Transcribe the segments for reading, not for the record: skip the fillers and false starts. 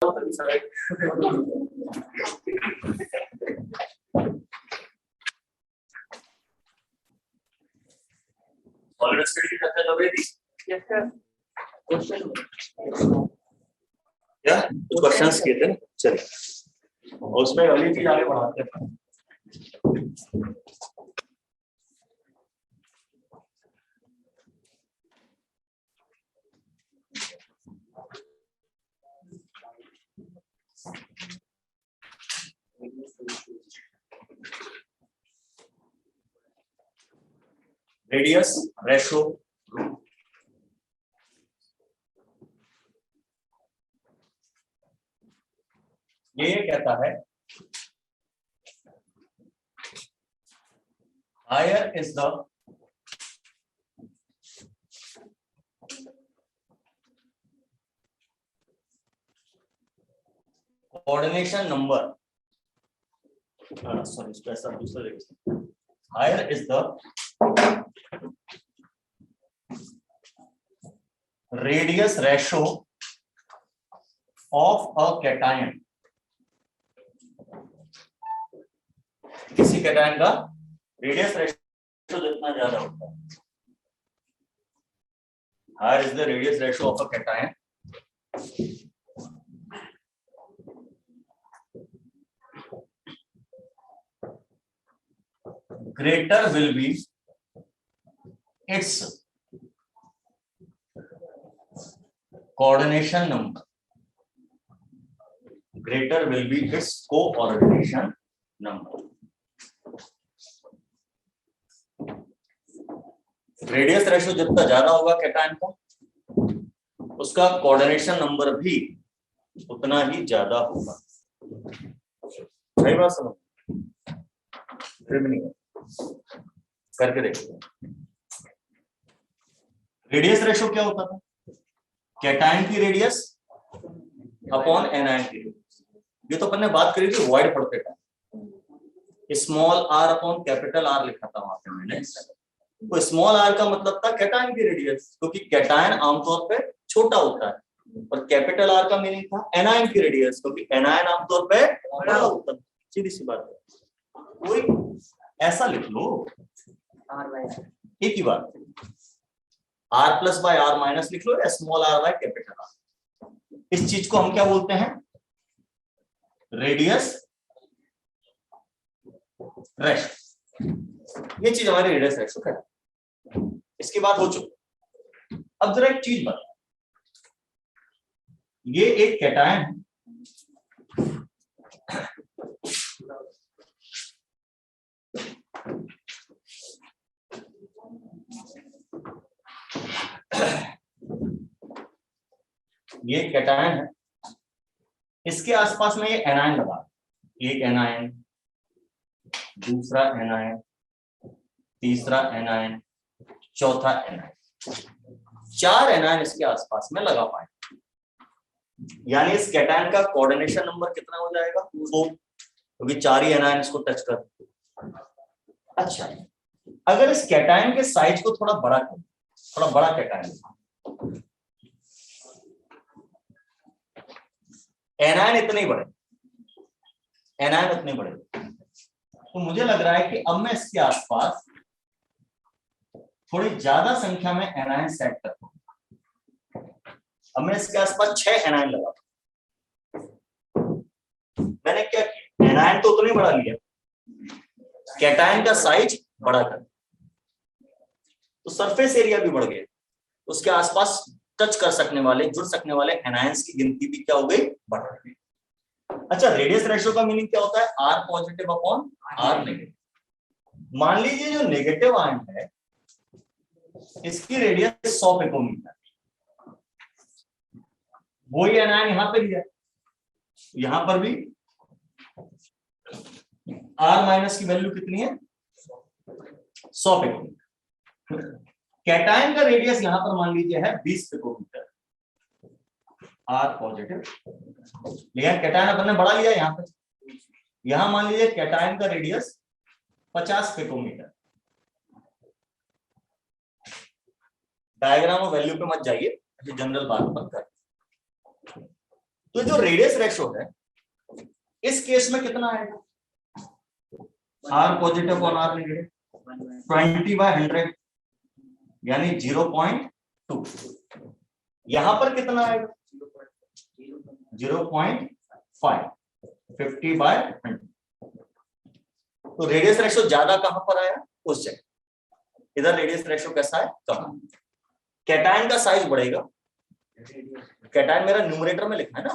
Already study करते हैं very question या तो क्वेश्चंस किए थे चलिए और उसमें अगली चीज आगे बढ़ाते हैं रेडियस रेशो ये कहता है higher is the coordination number sorry special दूसरा higher is the radius ratio of a cation किसी कैटायन का रेडियस रेशो जितना ज्यादा होता है higher is the radius ratio of a cation greater will be its coordination number. Greater will be its coordination number. Radius ratio जितना ज्यादा होगा cation का उसका कोऑर्डिनेशन नंबर भी उतना ही ज्यादा होगा। सही बात समझ करके देखो रेडियस रेशो क्या होता था कैटायन की रेडियस अपॉन एनायन की रेडियस। ये तो अपन ने बात करी थी वॉइड पढ़ते time small R upon capital R लिखा था वहां पे मैंने। तो स्मॉल आर का मतलब था कैटायन की रेडियस क्योंकि कैटायन आमतौर पे छोटा होता है और कैपिटल आर का मीनिंग था एनायन की रेडियस क्योंकि एनायन आमतौर पे बड़ा होता है। सीधी सी बात है कोई ऐसा लिख लो एक ही बात R plus by R minus लिख लो या small R by capital R. इस चीज को हम क्या बोलते हैं रेडियस रेशो। ये चीज हमारी रेडियस रेशो है। इसके बाद हो चुका। अब जरा एक चीज बता ये एक कैटायन है ये कैटायन है इसके आसपास में ये एनायन लगा एक एनायन दूसरा एनायन तीसरा एनायन चौथा एनायन 4 एनायन इसके आसपास में लगा पाए यानी इस कैटायन का कोऑर्डिनेशन नंबर कितना हो जाएगा 2 क्योंकि 4 ही एनायन इसको टच कर। अच्छा अगर इस कैटायन के साइज को थोड़ा बड़ा कर थोड़ा बड़ा कैटायन एनायन इतने ही बड़े एनायन उतने बड़े तो मुझे लग रहा है कि अब मैं इसके आसपास थोड़ी ज्यादा संख्या में एनायन सेट करता हूं। अब मैं इसके आसपास 6 एनायन लगा मैंने क्या किया एनायन तो उतने बड़ा लिया कैटायन का साइज बड़ा कर तो सरफेस एरिया भी बढ़ गया उसके आसपास टच कर सकने वाले जुड़ सकने वाले एनायंस की गिनती भी क्या हो गई बढ़ गई। अच्छा रेडियस रेशो का मीनिंग क्या होता है R positive upon R negative. मान लीजिए जो नेगेटिव आयन है इसकी रेडियस 100 पिकोमीटर वही एनायन यहां पे लिया यहां पर भी आर माइनस की वैल्यू कितनी है 100 पिकोमीटर। कैटायन का रेडियस यहां पर मान लीजिए है 20 पिकोमीटर आर पॉजिटिव लेकिन कैटायन अपन ने बढ़ा लिया यहां पे यहां मान लीजिए कैटायन का रेडियस 50 पिकोमीटर। डायग्राम और वैल्यू पे मत जाइए जनरल बात पर कर तो जो रेडियस रेशो है इस केस में कितना आएगा, आर पॉजिटिव और आर नेगेटिव 20/100 यानी 0.2। यहां पर कितना आएगा 0.5 50/100। तो रेडियस रेशो ज्यादा कहां पर आया, उस जगह। इधर रेडियस रेशो कैसा है, कम। कैटायन का साइज बढ़ेगा, कैटायन मेरा न्यूमरेटर में लिखा है ना,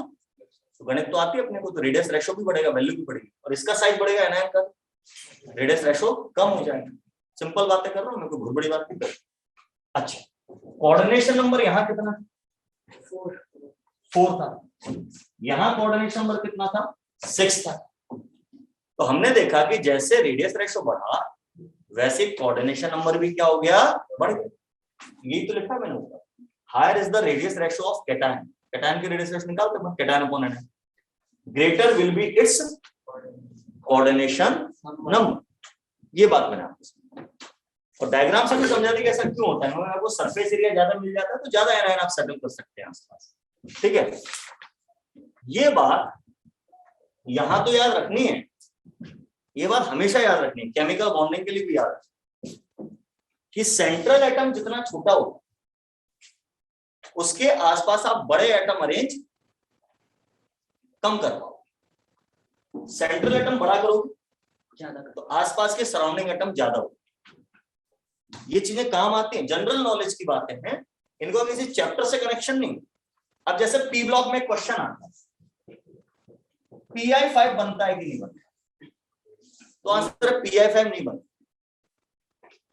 तो गणित तो आती है अपने को, तो रेडियस रेशो भी बढ़ेगा, वैल्यू भी बढ़ेगी, और इसका साइज बढ़ेगा एनायन का, रेडियस रेशो कम हो जाएगा। सिंपल बातें कर रहा हूं, मेरे को बहुत बड़ी बात नहीं कर। अच्छा, कोऑर्डिनेशन नंबर यहाँ कितना, 4 था, यहाँ कोऑर्डिनेशन नंबर कितना था, 6 था। तो हमने देखा कि जैसे रेडियस रेशो बढ़ा वैसे कोऑर्डिनेशन नंबर भी क्या हो गया, बढ़ गया। यही तो लिखा मैंने ऊपर, higher is the radius ratio of cation, cation की रेडियस रेशो निकालते हैं, cation upon anion, greater will be its coordination number. ये बात मैंने आपको, और डायग्राम से भी समझा दी कि ऐसा क्यों होता है। आपको सरफेस एरिया ज्यादा मिल जाता है तो ज्यादा एनायन आप सेटल कर सकते हैं आसपास, ठीक है। ये बात यहां तो याद रखनी है, ये बात हमेशा याद रखनी है, केमिकल बॉन्डिंग के लिए भी याद रखनी कि सेंट्रल एटम जितना छोटा होगा उसके आसपास आप बड़े एटम अरेंज कम कर पाओ। सेंट्रल एटम बड़ा करोगे ज्यादा तो आसपास के सराउंडिंग एटम ज्यादा हो। ये चीजें काम आती हैं, जनरल नॉलेज की बातें हैं, इनको किसी चैप्टर से कनेक्शन नहीं। अब जैसे पी ब्लॉक में क्वेश्चन आता है, PI5 बनता है कि नहीं बनता, तो आंसर PI5 नहीं बनता,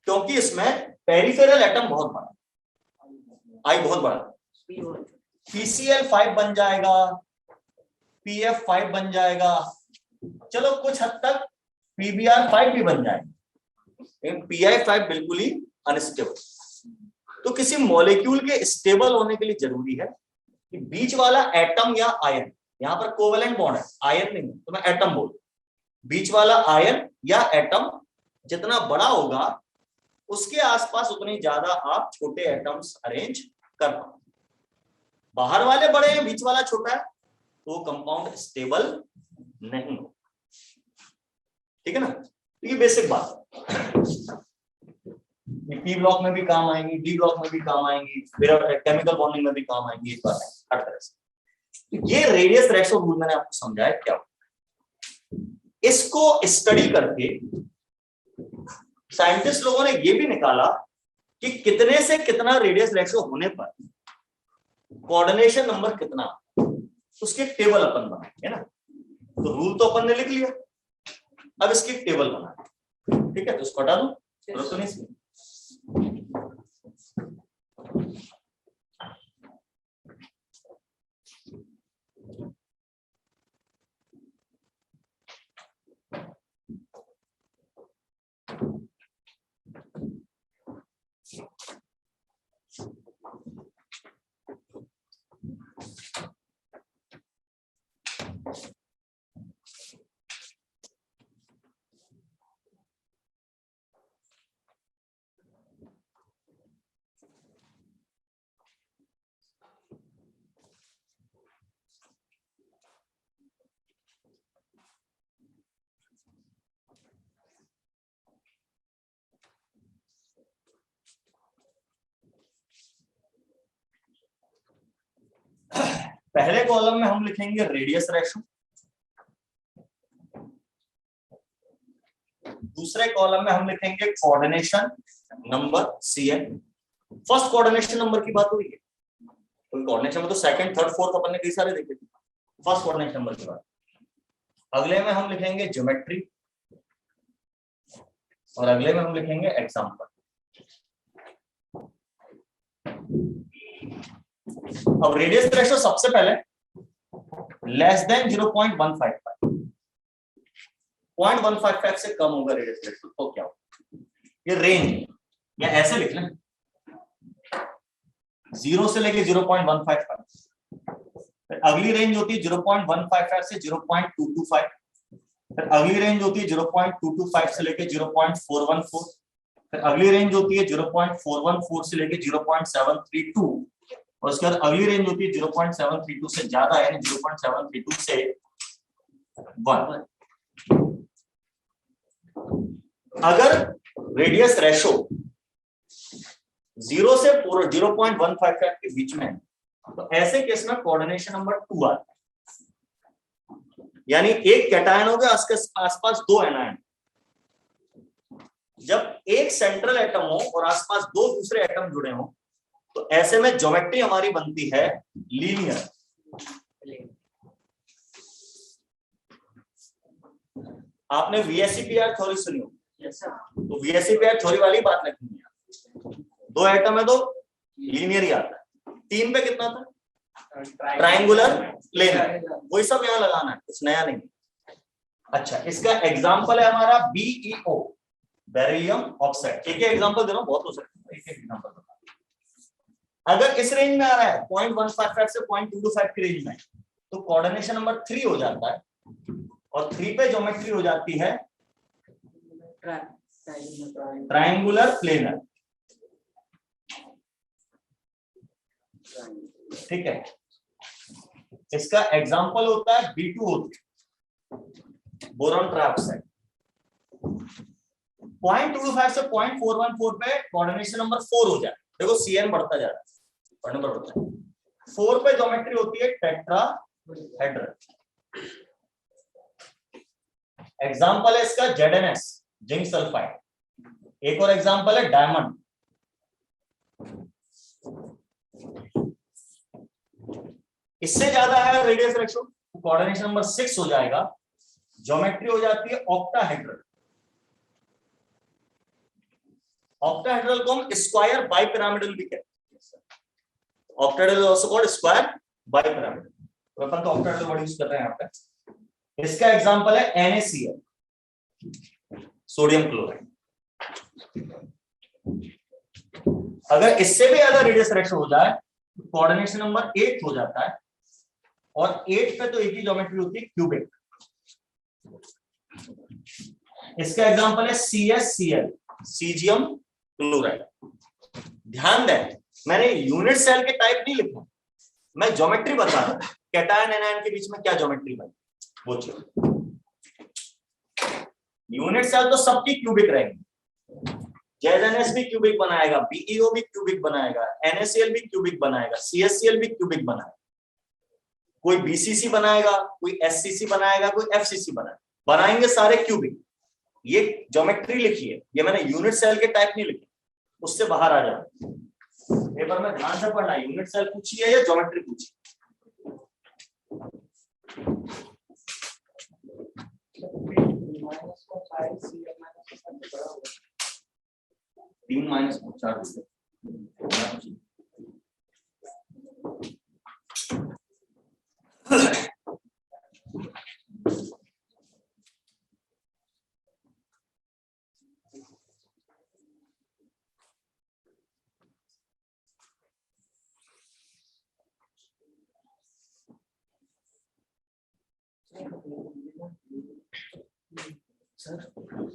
क्योंकि इसमें पेरिफेरल एटम बहुत बड़ा, आई बहुत बड़ा, PCl5 बन जाएगा, PF5 बन जाएगा, चलो कुछ हद तक PBr5 भी बन जाएगा, लेकिन PI5 बिल्कुल ही अनस्टेबल। तो किसी मॉलिक्यूल के स्टेबल होने के लिए जरूरी है कि बीच वाला एटम या आयन, यहां पर कोवेलेंट बॉन्ड है, आयन नहीं तो मैं एटम बोल, बीच वाला आयन या एटम जितना बड़ा होगा उसके आसपास उतनी ज्यादा आप छोटे एटम्स अरेंज कर पाओ। बाहर वाले बड़े हैं, बीच वाला छोटा है, तो कंपाउंड स्टेबल नहीं हो, ठीक है ना। तो ये बेसिक बात है, पी ब्लॉक में भी काम आएंगी, डी ब्लॉक में भी काम आएंगी, केमिकल बॉन्डिंग में भी काम आएंगी, इस बात है हर तरह से। तो ये रेडियस रेशो रूल मैंने आपको समझाया क्या होता है। इसको स्टडी करके साइंटिस्ट लोगों ने ये भी निकाला कि कितने से कितना रेडियस रेशो होने पर कोऑर्डिनेशन नंबर कितना, उसकी टेबल अपन बनाएंगे ना। तो रूल तो अपन ने लिख लिया, अब इसकी टेबल बना, ठीक है। तो इसको हटा दो, तो नहीं पहले कॉलम में हम लिखेंगे रेडियस रेशो, दूसरे कॉलम में हम लिखेंगे coordination number CN। First coordination number की बात हुई है, तो कोऑर्डिनेशन में तो सेकंड थर्ड फोर्थ अपन ने कई सारे देखे थे। फर्स्ट कोऑर्डिनेशन नंबर की बात, अगले में हम लिखेंगे ज्योमेट्री, और अगले में हम लिखेंगे एग्जाम्पल। अब रेडियस रेशो सबसे पहले लेस देन 0.155, 0.155 से कम होगा रेडियस रेशो तो क्या होगा, ये रेंज, या ऐसे लिख लें 0 से लेके 0.155, फिर अगली रेंज होती है 0.155 से 0.225, फिर अगली रेंज होती है 0.225 से लेके 0.414, फिर अगली रेंज होती है 0.414 से लेके 0.732, और उसके बाद अगली रेंज होती है 0.732 से ज्यादा, यानी 0.732 से 1। अगर रेडियस रेशो 0 से 0.155 के बीच में, तो ऐसे केस में कोऑर्डिनेशन नंबर 2 आता है, यानी एक कैटायन हो गया, उसके आसपास 2 एनायन। जब एक सेंट्रल एटम हो और आसपास 2 दूसरे एटम जुड़े हो, तो ऐसे में ज्योमेट्री हमारी बनती है लीनियर। आपने वीएससीपीआर थ्योरी सुनी हो, तो वीएससीपीआर थ्योरी वाली बात लिखनी है। 2 एटम है तो लीनियर ही आता है। 3 पे कितना था? Triangular plane. वही सब यहां लगाना है, कुछ नया नहीं। अच्छा, इसका एग्जांपल है हमारा BeO, बेरिलियम ऑक्साइड। एक एग्जांपल दे रहा हूं, बहुत हो सकता है, एक एग्जांपल बता। अगर इस रेंज में आ रहा है 0.155 से 0.225 की रेंज में, तो कोऑर्डिनेशन नंबर 3 हो जाता है, और 3 पे ज्योमेट्री हो जाती है ट्रायंगुलर प्लेनर। ठीक है, इसका एग्जांपल होता है B2O3, बोरॉन ट्राइऑक्साइड। 0.225 से 0.414 पे कोऑर्डिनेशन नंबर 4 हो जाए। देखो CN बढ़ता जा रहा है, नंबर बढ़ता है। 4 पे ज्योमेट्री होती है टेट्राहेड्रल। एग्जांपल है इसका ZnS, जिंक सल्फाइड। एक और एग्जांपल है डायमंड। इससे ज्यादा है रेडियस रेशो, कोऑर्डिनेशन नंबर 6 हो जाएगा, ज्योमेट्री हो जाती है ऑक्टाहेड्रल। ऑक्टाहेड्रल को हम स्क्वायर बाइपिरामिडल भी कहते हैं। Octahedral is also called square bipyramidal. तो अपन तो ऑक्टाहेड्रल वर्ड यूज कर रहे हैं यहां पे। इसका एग्जांपल है NaCl, सोडियम क्लोराइड। अगर इससे भी ज्यादा रेडियस रेशो हो जाए, तो कोऑर्डिनेशन नंबर 8 हो जाता है, और 8 पे तो एक ही ज्योमेट्री होती है, क्यूबिक। इसका एग्जांपल है CsCl, सीजियम क्लोराइड। ध्यान दें, मैंने यूनिट सेल के टाइप नहीं लिखा, मैं ज्योमेट्री बता रहा हूं। कैटायन एनायन के बीच में क्या ज्योमेट्री बनी, वो चीज। यूनिट सेल तो सबकी क्यूबिक रहेंगी। ZnS भी क्यूबिक बनाएगा, BeO भी क्यूबिक बनाएगा, NaCl भी क्यूबिक बनाएगा, CsCl भी क्यूबिक बनाएगा। कोई BCC बनाएगा, कोई SCC बनाएगा, कोई FCC बनाएंगे, सारे क्यूबिक। ये ज्योमेट्री लिखी है, ये मैंने यूनिट सेल के टाइप नहीं लिखे, उससे बाहर आ जाओ। पेपर में ध्यान से पढ़ना, यूनिट सेल पूछी है या ज्योमेट्री पूछी। 3 - 4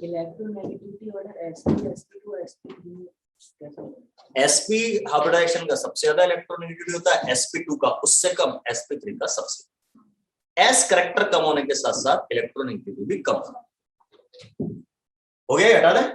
electronegativity order sp sp2 sp3 sp hybridization का सबसे ज्यादा इलेक्ट्रोनेगेटिविटी होता है, sp2 का उससे कम, sp3 का सबसे। s करेक्टर कम होने के साथ साथ इलेक्ट्रोनेगेटिविटी भी कम हो गया। हटा दें।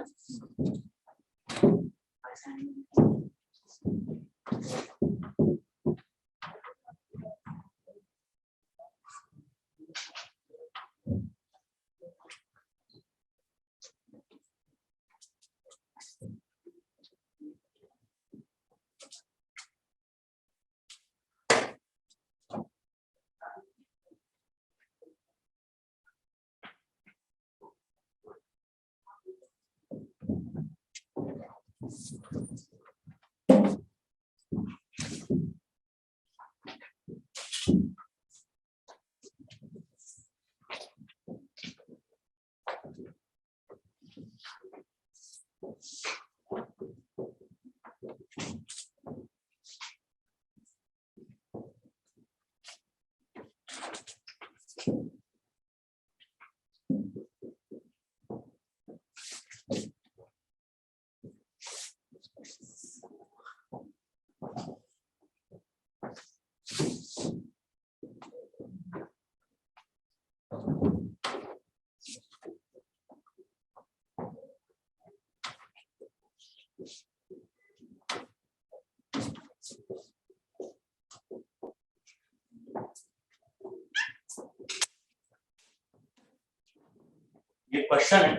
ये क्वेश्चन है,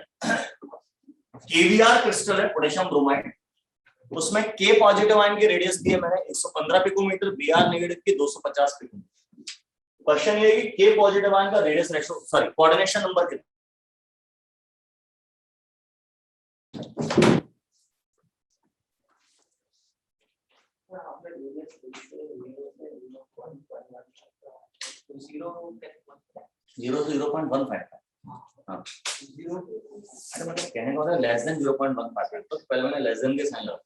केवीआर क्रिस्टल है पोटेशियम ब्रोमाइड, उसमें के पॉजिटिव आयन की रेडियस दी है मैंने 115 पिकोमीटर, बीआर नेगेटिव की 250 पिकोमीटर। क्वेश्चन ये है कि के पॉजिटिव आयन का radius ratio sorry coordination number कितना। जीरो 0.15। हाँ अरे मतलब कहने का मतलब लेस देन 0.15, तो पहले मैंने लेस देन के साइन लगा,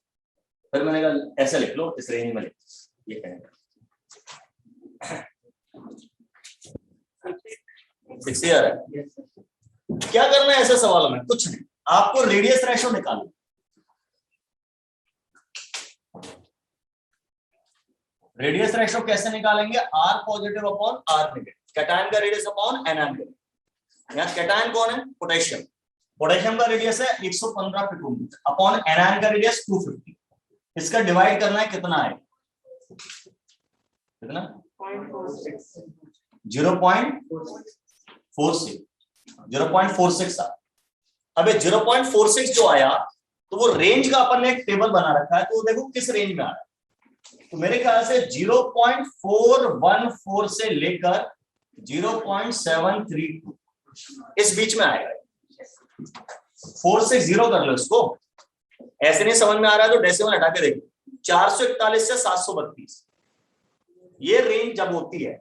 फिर मैंने कहा ऐसे लिख लो, इस रेंज में लिख, ये कहने का 6 ईयर है। क्या करना है ऐसे सवालों में? कुछ नहीं, आपको रेडियस रेशो निकालना। रेडियस रेशो कैसे निकालेंगे? R positive upon R negative, cation का रेडियस अपॉन एनायन का। यहाँ कैटायन कौन है? पोटेशियम। पोटेशियम का रेडियस है 115 पिकोमीटर अपॉन एनायन का रेडियस 250। इसका डिवाइड करना है, कितना है? कितना? 0.46 आ। अबे 0.46 जो आया तो वो रेंज का अपन ने एक टेबल बना रखा है, तो देखो किस रेंज में आ रहा है। तो मेरे ख्याल से 0.414 से लेकर 0.732 इस बीच में आएगा। 460 कर लो इसको, ऐसे नहीं समझ में आ रहा है तो डेसिमल हटा के देखो। 441 से 732 ये रेंज जब होती है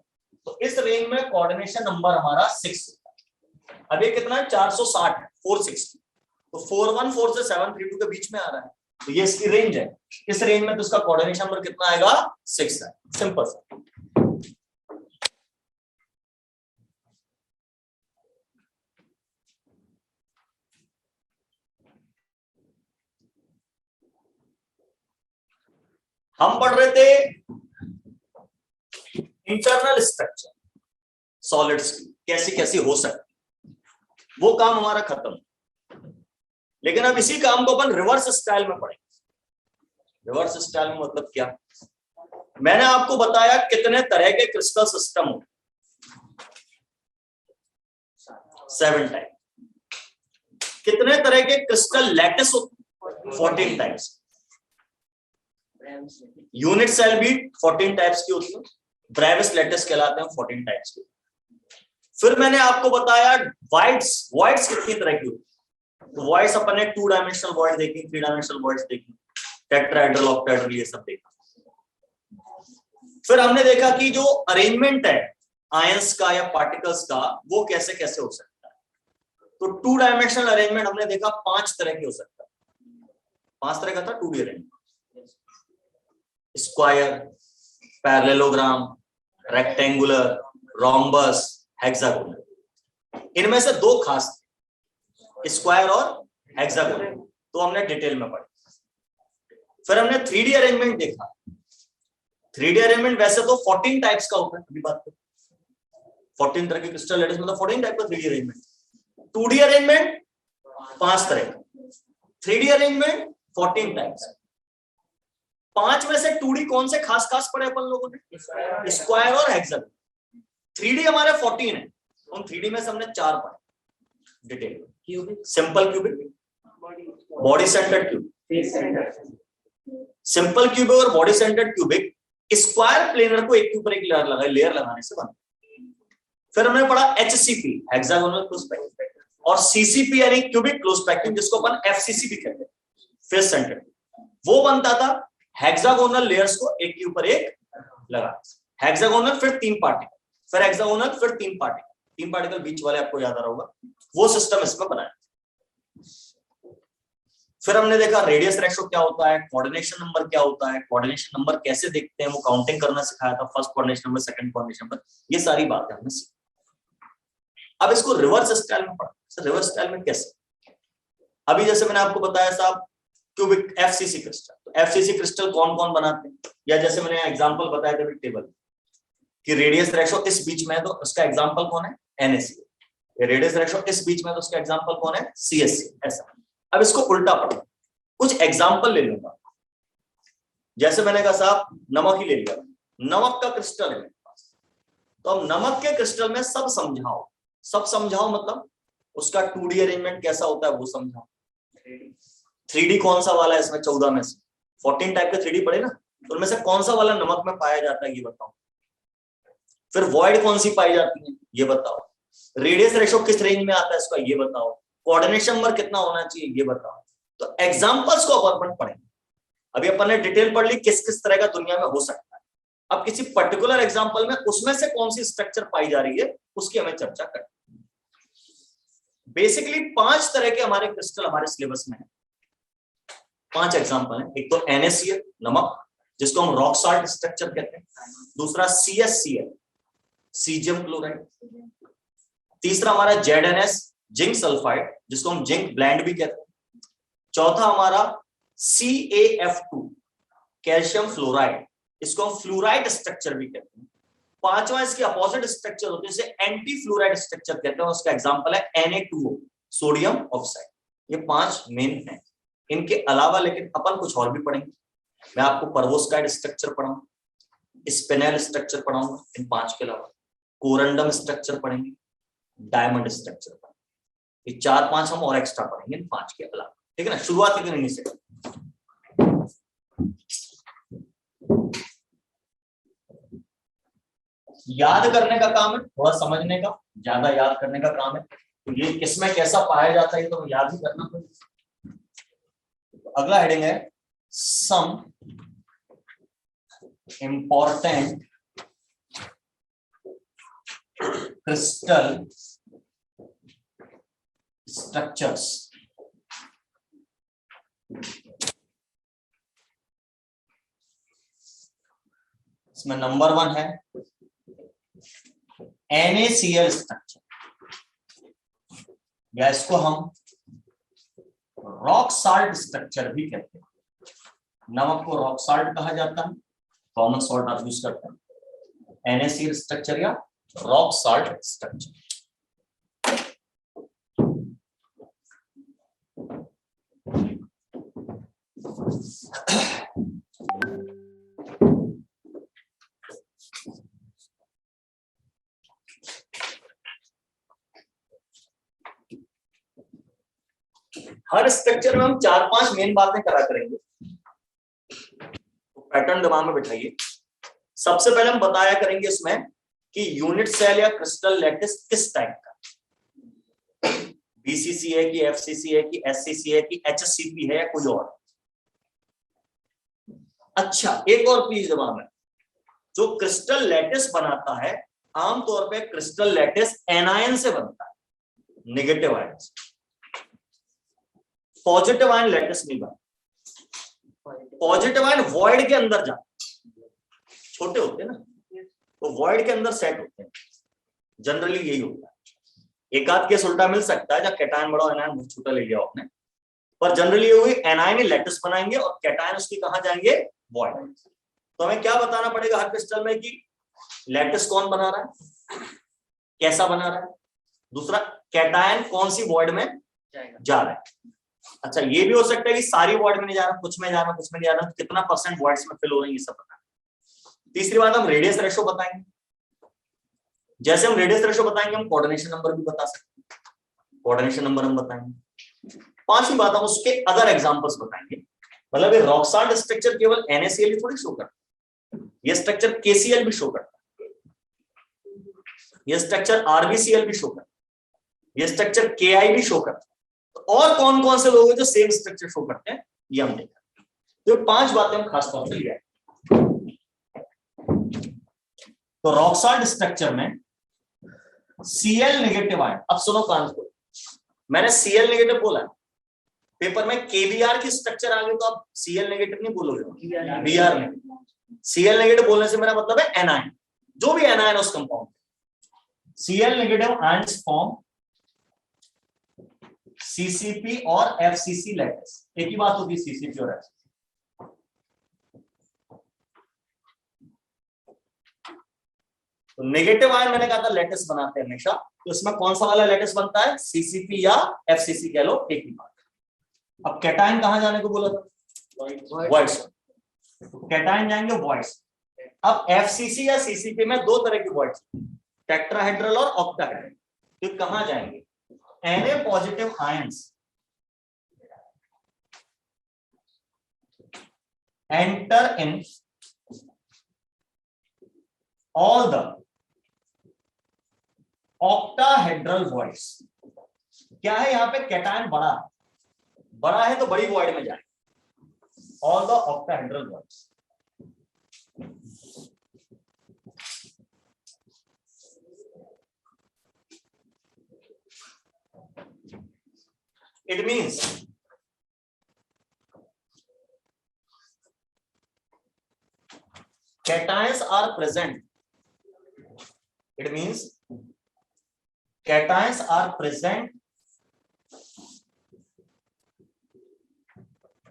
तो इस रेंज में कोऑर्डिनेशन नंबर हमारा 6। अब ये कितना है? 460 है, 460, तो 414 से 732 के बीच में आ रहा है, तो ये इसकी रेंज है। इस रेंज में तो इसका कोऑर्डिनेशन नंबर कितना आएगा? 6 है। सिंपल सा। हम पढ़ रहे थे इंटरनल स्ट्रक्चर सॉलिड्स की, कैसी कैसी हो सकती, वो काम हमारा खत्म। लेकिन अब इसी काम को अपन रिवर्स स्टाइल में पढ़ेंगे। रिवर्स स्टाइल में मतलब क्या? मैंने आपको बताया कितने तरह के क्रिस्टल सिस्टम हो, 7 टाइप। कितने तरह के क्रिस्टल लैटिस होते? 14 टाइप्स। यूनिट सेल भी 14 टाइप्स की होती है, ब्रेविस लैटिस कहलाते हैं 14 टाइप्स के। फिर मैंने आपको बताया वॉइड्स। वॉइड्स कितनी तरह की होती है? तो वॉइड्स अपन ने 2 डायमेंशनल वॉइड देखी, 3 डायमेंशनल वॉइड्स देखी, टेट्राहेड्रल, ऑक्टाहेड्रल, ये सब देखा। फिर हमने देखा कि जो अरेंजमेंट है आयंस का या पार्टिकल्स का, वो कैसे कैसे हो सकता है। तो 2 डायमेंशनल अरेंजमेंट हमने देखा 5 तरह की हो सकता है। 5 तरह का था 2D arrangement: square, parallelogram, rectangular, rhombus, hexagonal. इनमें से 2 खास थे, स्क्वायर और हेक्सागोनल, तो हमने डिटेल में पढ़ा। फिर हमने 3D अरेंजमेंट देखा। 3D अरेंजमेंट वैसे तो 14 टाइप्स का होता है, अभी बात करें 14 तरह के क्रिस्टल लैटिस, मतलब 14 टाइप का 3D अरेंजमेंट। 2D अरेंजमेंट 5 तरह का, 3D अरेंजमेंट 14 टाइप्स। 5 में से 2D कौन से खास खास पढ़े अपन लोगों ने? स्क्वायर और हेक्सागोनल। 3D हमारे 14 है, उन 3D में से हमने 4 पढ़े detail. Simple cubic, body centred cubic. Simple cubic और body centred cubic square planar को एक के ऊपर एक लेयर लगाने से बनता। फिर हमने पढ़ा HCP, हेक्सागोनल क्लोज पैकिंग, और CCP यानी क्यूबिक क्लोज पैकिंग, जिसको अपन FCC भी कहते हैं, फेस सेंटर्ड। वो बनता था हेक्सागोनल लेयर्स को एक के ऊपर एक लगा। हेक्सागोनल फिर 3 पार्टिकल, फिर हेक्सागोनल फिर 3 पार्टिकल, 3 पार्टिकल बीच वाले आपको याद आ रहा होगा, वो सिस्टम इसमें बनाया। फिर हमने देखा रेडियस रेशो क्या होता है, कोऑर्डिनेशन नंबर क्या होता है, कोऑर्डिनेशन नंबर कैसे देखते हैं, वो काउंटिंग करना सिखाया था, first coordination number, second coordination number, ये सारी बातें हमने सीखी। अब इसको रिवर्स स्टाइल में पढ़ा। रिवर्स स्टाइल में कैसे? अभी जैसे मैंने आपको बताया साहब क्यूबिक FCC क्रिस्टल, तो FCC क्रिस्टल कौन कौन बनाते हैं, या जैसे मैंने एग्जांपल बताया था टेबल कि रेडियस रेशो इस बीच में है, तो उसका एग्जांपल कौन है? NaCl। रेडियस रेशो इस बीच में, तो उसका एग्जांपल कौन है? CaCl। ऐसा। अब इसको उल्टा पढ़ो, कुछ एग्जांपल ले लूंगा। जैसे मैंने कहा साहब नमक ही ले लिया, नमक का क्रिस्टल है मेरे पास, तो अब नमक के क्रिस्टल में सब समझाओ। सब समझाओ मतलब उसका 2D अरेंजमेंट कैसा होता है वो समझा। 3D कौन सा वाला है इसमें 14 में से? 14 टाइप के 3D पड़े ना, तो उनमें से कौन सा वाला नमक में पाया जाता है ये बताओ। फिर वॉइड कौन सी पाई जाती है ये बताओ। रेडियस रेशो किस रेंज में आता है इसका ये बताओ। कोऑर्डिनेशन नंबर कितना होना चाहिए ये बताओ। तो एग्जांपल्स को अपन पढ़ेंगे। अभी अपन ने डिटेल पढ़ ली किस किस तरह का दुनिया में हो सकता है। अब किसी पर्टिकुलर एग्जांपल में उसमें से कौन सी स्ट्रक्चर पाई जा रही है उसकी हमें चर्चा करनी। बेसिकली 5 तरह के हमारे क्रिस्टल हमारे सिलेबस में है। 5 एग्जांपल हैं। एक तो NaCl नमक जिसको हम रॉक सॉल्ट स्ट्रक्चर कहते हैं। दूसरा CaCl सीजियम क्लोराइड। तीसरा हमारा ZnS जिंक सल्फाइड जिसको हम जिंक ब्लेंड भी कहते हैं। चौथा हमारा CaF2 कैल्शियम फ्लोराइड, इसको हम फ्लोराइड स्ट्रक्चर भी कहते हैं। पांचवा इसके अपोजिट स्ट्रक्चर होते हैं जिसे एंटी फ्लोराइड स्ट्रक्चर कहते हैं। उसका एग्जांपल है Na2O सोडियम ऑक्साइड। ये 5 मेन हैं। इनके अलावा लेकिन अपन कुछ और भी पढ़ेंगे। मैं आपको परवोस्काइड स्ट्रक्चर पढ़ाऊंगा, स्पिनेल स्ट्रक्चर पढ़ाऊंगा इन 5 के अलावा। कोरंडम स्ट्रक्चर पढ़ेंगे, डायमंड स्ट्रक्चर पढ़ेंगे। ये 4-5 हम और एक्स्ट्रा पढ़ेंगे इन 5 के अलावा। ठीक है ना। शुरुआत इन्हीं से। याद करने का काम है, थोड़ा समझने का, ज्यादा याद करने का काम है। तो ये किसमें कैसा पाया जाता है तो याद ही करना पड़ेगा। तो अगला हेडिंग है सम इंपॉर्टेंट क्रिस्टल स्ट्रक्चर्स। इसमें नंबर 1 है NaCl स्ट्रक्चर, या इसको हम रॉक साल्ट स्ट्रक्चर भी कहते हैं। नमक को रॉक साल्ट कहा जाता है, कॉमन सॉल्ट आप यूज करते हैं। NaCl स्ट्रक्चर या रॉक साल्ट स्ट्रक्चर। हर स्ट्रक्चर में हम 4-5 मेन बातें करा करेंगे। तो पैटर्न दिमाग में बिठाइए। सबसे पहले हम बताया करेंगे इसमें कि यूनिट सेल या क्रिस्टल लैटिस किस टाइप का, BCC है कि FCC है कि SCC है कि HCP है या कोई और। अच्छा, एक और प्लीज दिमाग में, जो क्रिस्टल लैटिस बनाता है आमतौर पे क्रिस्टल लैटिस एनायन से बनता है, नेगेटिव आयन से। पॉजिटिव आयन लैटिस नहीं बनता। पॉजिटिव आयन वॉइड के अंदर जाते, छोटे होते हैं ना, तो वॉइड के अंदर सेट होते हैं। जनरली यही होता है। एक आध केस उल्टा मिल सकता है जब कैटायन बड़ा एनायन बहुत छोटा ले लिया आपने, पर जनरली ये हुई एनायन लैटिस बनाएंगे और कैटायन उसकी कहां जाएंगे, वॉइड। तो हमें क्या बताना पड़ेगा हर क्रिस्टल में कि लैटिस कौन बना रहा है, कैसा बना रहा है। दूसरा, कैटायन कौन सी वॉइड में जा रहा है। अच्छा, ये भी हो सकता है कि सारी वॉइड में नहीं जा रहा, कुछ में जा रहा, कुछ में नहीं जा रहा, तो कितना % वॉइड्स में फिल हो रही है ये सब बताना। तीसरी बात, हम रेडियस रेशो बताएंगे। जैसे हम रेडियस रेशो बताएंगे हम कोऑर्डिनेशन नंबर भी बता सकते हैं, कोऑर्डिनेशन नंबर हम बताएंगे। पांचवी बात, हम उसके अदर एग्जांपल्स बताएंगे। मतलब ये रॉक सॉल्ट स्ट्रक्चर केवल NaCl ही थोड़ी शो करता है, ये स्ट्रक्चर KCl भी शो करता है, ये स्ट्रक्चर RbCl भी शो करता है, ये स्ट्रक्चर Ki भी शो करता है। और कौन कौन से लोग हैं जो सेम स्ट्रक्चर शो करते हैं ये हम देखा। तो 5 बातें हम खास तौर से लिया। तो रॉक सॉल्ट स्ट्रक्चर में Cl नेगेटिव आयन, अब सुनो कान को, मैंने Cl नेगेटिव बोला, पेपर में KBr की स्ट्रक्चर आ गई तो आप Cl नेगेटिव नहीं बोलोगे, Br नेगेटिव। Cl नेगेटिव बोलने से मेरा मतलब है एनायन, जो भी एनायन उस compound. Cl negative ions form CCP और FCC लैटिस। एक ही बात होगी CCP और FCC। तो नेगेटिव आयन मैंने कहा था लैटिस बनाते हैं हमेशा, तो इसमें कौन सा वाला लैटिस बनता है, CCP या FCC कह लो, एक ही बात। अब कैटायन कहां जाने को बोला था, वॉइड्स। कैटायन जाएंगे वॉइड्स। अब FCC या CCP में 2 तरह की वॉइड्स, टेट्राहेड्रल और ऑक्टाहेड्रल। तो कहां जाएंगे, Na positive ions enter in all the octahedral voids. क्या है यहाँ पे? कैटायन बड़ा है तो बड़ी वॉइड में जाए. All the octahedral voids. It means cations are present. It means cations are present.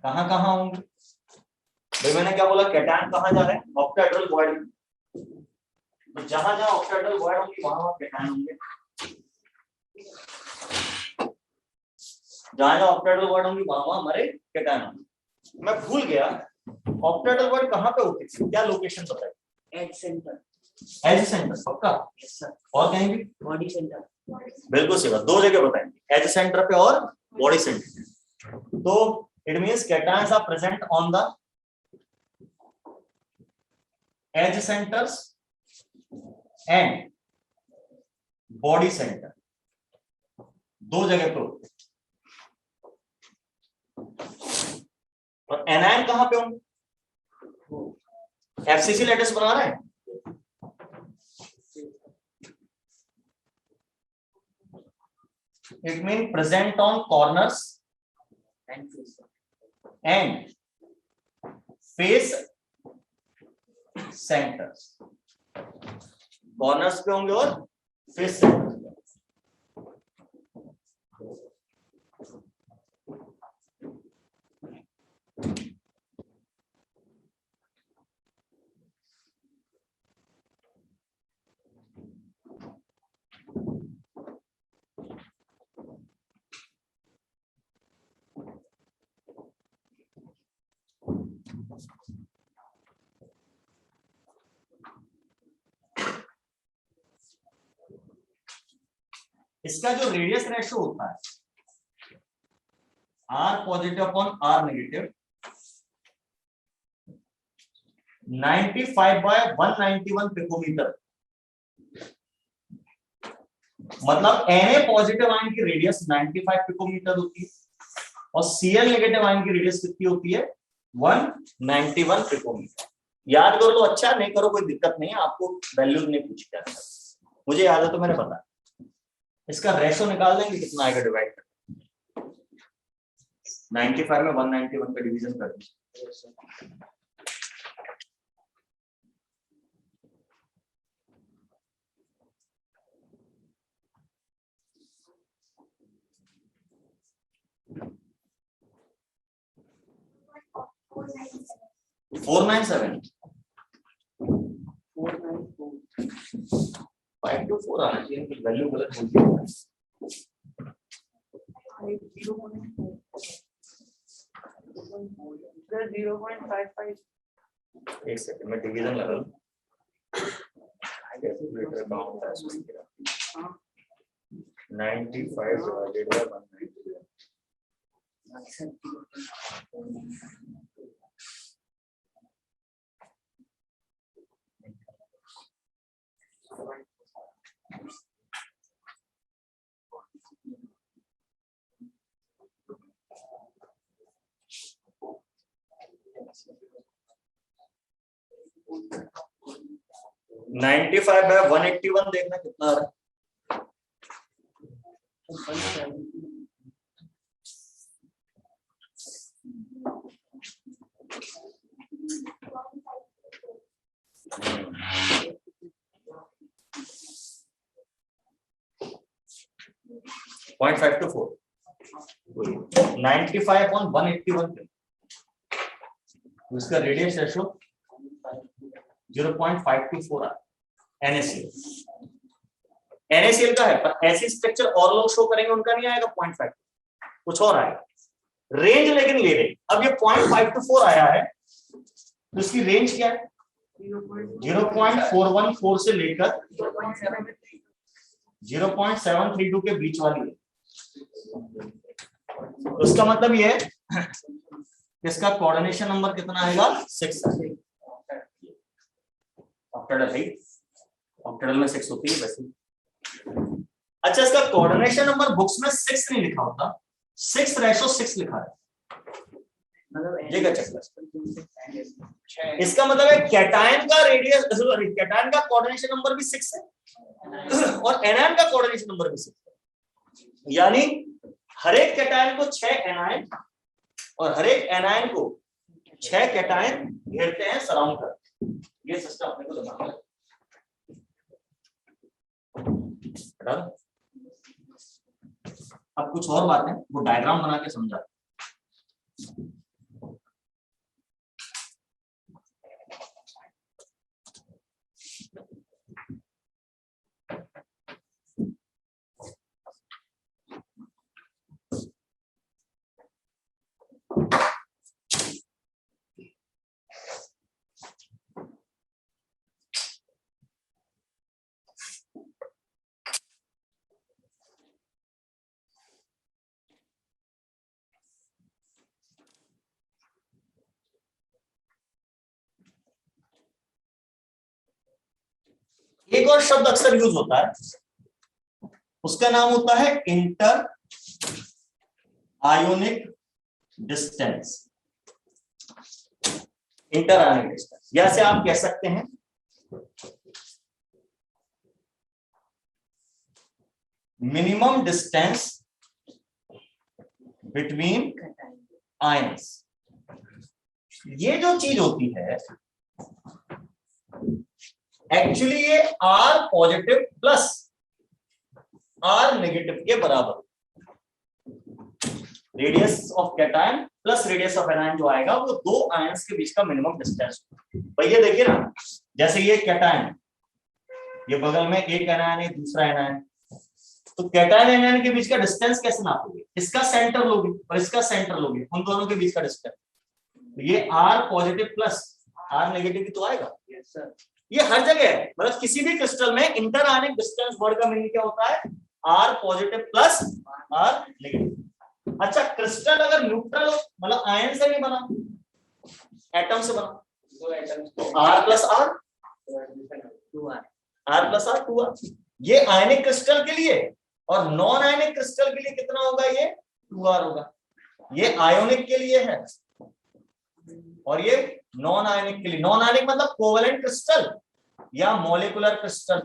कहां होंगे भाई? मैंने क्या बोला? कैटायन कहां जा रहे हैं? Octahedral void. तो जहां ऑक्टाहेड्रल वॉइड होंगी वहां कैटायन होंगे. जहां ऑक्टाहेड्रल वॉइड होंगी वहां हमारे कैटायन होंगे. मैं भूल गया ऑक्टाहेड्रल वॉइड कहां पे होती थी? क्या लोकेशन बताइए? Edge centre. एज सेंटर पक्का? Yes sir. और कहीं भी? Body centre. बिल्कुल सही बात. दो जगह बताएंगे, एज सेंटर पे और बॉडी सेंटर. तो it means cations are present on the edge centres and body centre. दो जगह पे होते. और एनायन कहां पे होंगे? एफसीसी लैटिस बना रहे हैं. It means present on corners and face centers. Corners पे होंगे और face centers. इसका जो रेडियस रेशो होता है R positive upon R negative 95/191 picometre. मतलब Na पॉजिटिव आयन की रेडियस 95 पिकोमीटर होती है और Cl नेगेटिव आयन की रेडियस कितनी होती है? 191 पिकोमीटर. याद कर लो. अच्छा नहीं करो कोई दिक्कत नहीं है. आपको वैल्यूज नहीं पूछी जाती. मुझे याद है तो मैंने बताया. इसका रेशो निकाल देंगे कितना आएगा डिवाइड कर. 95 में 191 का डिवीजन कर दीजिए. फोर 5 to 4 आना चाहिए. वैल्यू गलत होती है. 0.55. एक सेकंड में डिवीजन लगा लूं. 95 divided by 191. (95 by 181) देखना कितना आ रहा है. Point 5 to 4. 95 upon 181. उसका रेडियस रेशो 0.524 आ. NaCl का है पर ऐसी स्ट्रक्चर और लोग शो करेंगे उनका नहीं आएगा 0.5, कुछ और आएगा. रेंज लेकिन ले रहे. अब ये 0.524 आया है तो इसकी रेंज क्या है? 0.414 से लेकर 0.732 के बीच वाली है. उसका मतलब ये है इसका कोऑर्डिनेशन नंबर कितना आएगा 6। ऑक्टेडल है, ऑक्टेडल में 6 होती है वैसे। अच्छा, इसका कोऑर्डिनेशन नंबर बुक्स में 6 नहीं लिखा होता, 6:6 लिखा है। ये क्या चक्कर? इसका मतलब है कैटायन का रेडियस, सॉरी कैटायन का कोऑर्डिनेशन नंबर भी 6 है और एनायन का कोऑर्डिनेशन नंबर भी 6 है। यानी हर एक कैटायन को 6 एनायन और हर एक एनायन को 6 कैटायन घेरते हैं, सराउंड करते हैं। ये सिस्टम अपने को दिमाग में। अब कुछ और बातें वो डायग्राम बना के समझा। एक और शब्द अक्सर यूज होता है, उसका नाम होता है inter ionic distance. Inter ionic distance या से आप कह सकते हैं मिनिमम डिस्टेंस बिटवीन आयंस। ये जो चीज होती है एक्चुअली ये R positive plus R negative के बराबर। Radius of cation plus radius of anion जो आएगा वो दो आयंस के बीच का मिनिमम डिस्टेंस। भाई ये देखिए ना, जैसे ये कैटायन, ये बगल में एक एनायन है दूसरा एनायन, तो कैटायन एनायन के बीच का डिस्टेंस कैसे नापोगे? इसका सेंटर लोगे और इसका सेंटर लोगे, उन दोनों के बीच का डिस्टेंस। तो ये R positive plus R negative भी तो आएगा। yes, sir. ये हर जगह है, मतलब किसी भी क्रिस्टल में इंटर आयनिक डिस्टेंस वर्ड का मीनिंग क्या होता है? R positive plus R negative. अच्छा, क्रिस्टल अगर न्यूट्रल हो, मतलब आयन से नहीं बना, एटम से बना, दो atom, R plus R, R plus R 2r। ये आयनिक क्रिस्टल के लिए, और नॉन आयनिक क्रिस्टल के लिए कितना होगा? ये 2r होगा। ये आयोनिक के लिए है और ये नॉन आयनिक के लिए। नॉन आयनिक मतलब कोवेलेंट क्रिस्टल या मॉलिक्यूलर क्रिस्टल।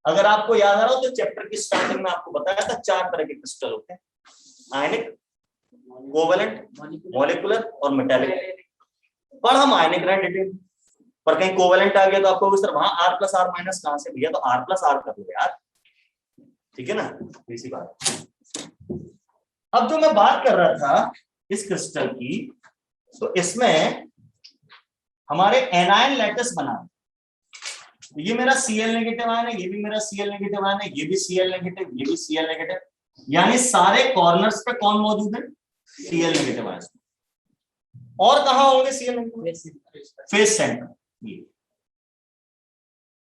अगर आपको याद आ रहा हो तो चैप्टर की स्टार्टिंग में आपको बताया था 4 तरह के क्रिस्टल होते हैं, आयनिक, कोवेलेंट, मॉलिक्यूलर और मेटालिक। पर हम आयनिक रहे डिटेल, पर कहीं कोवेलेंट आ गया तो आपको सर वहां आर प्लस आर माइनस कहां से भैया? तो आर प्लस आर कर दो यार, ठीक है ना, इसी बात। अब जो मैं बात कर रहा था इस क्रिस्टल की, तो इसमें हमारे एनायन लैटिस बना, ये मेरा Cl नेगेटिव आयन है, ये भी मेरा Cl नेगेटिव आयन है, ये भी Cl नेगेटिव, ये भी Cl नेगेटिव, यानी सारे कॉर्नर्स पे कौन मौजूद है? Cl negative ion. और कहां होंगे Cl नेगेटिव? Face centre.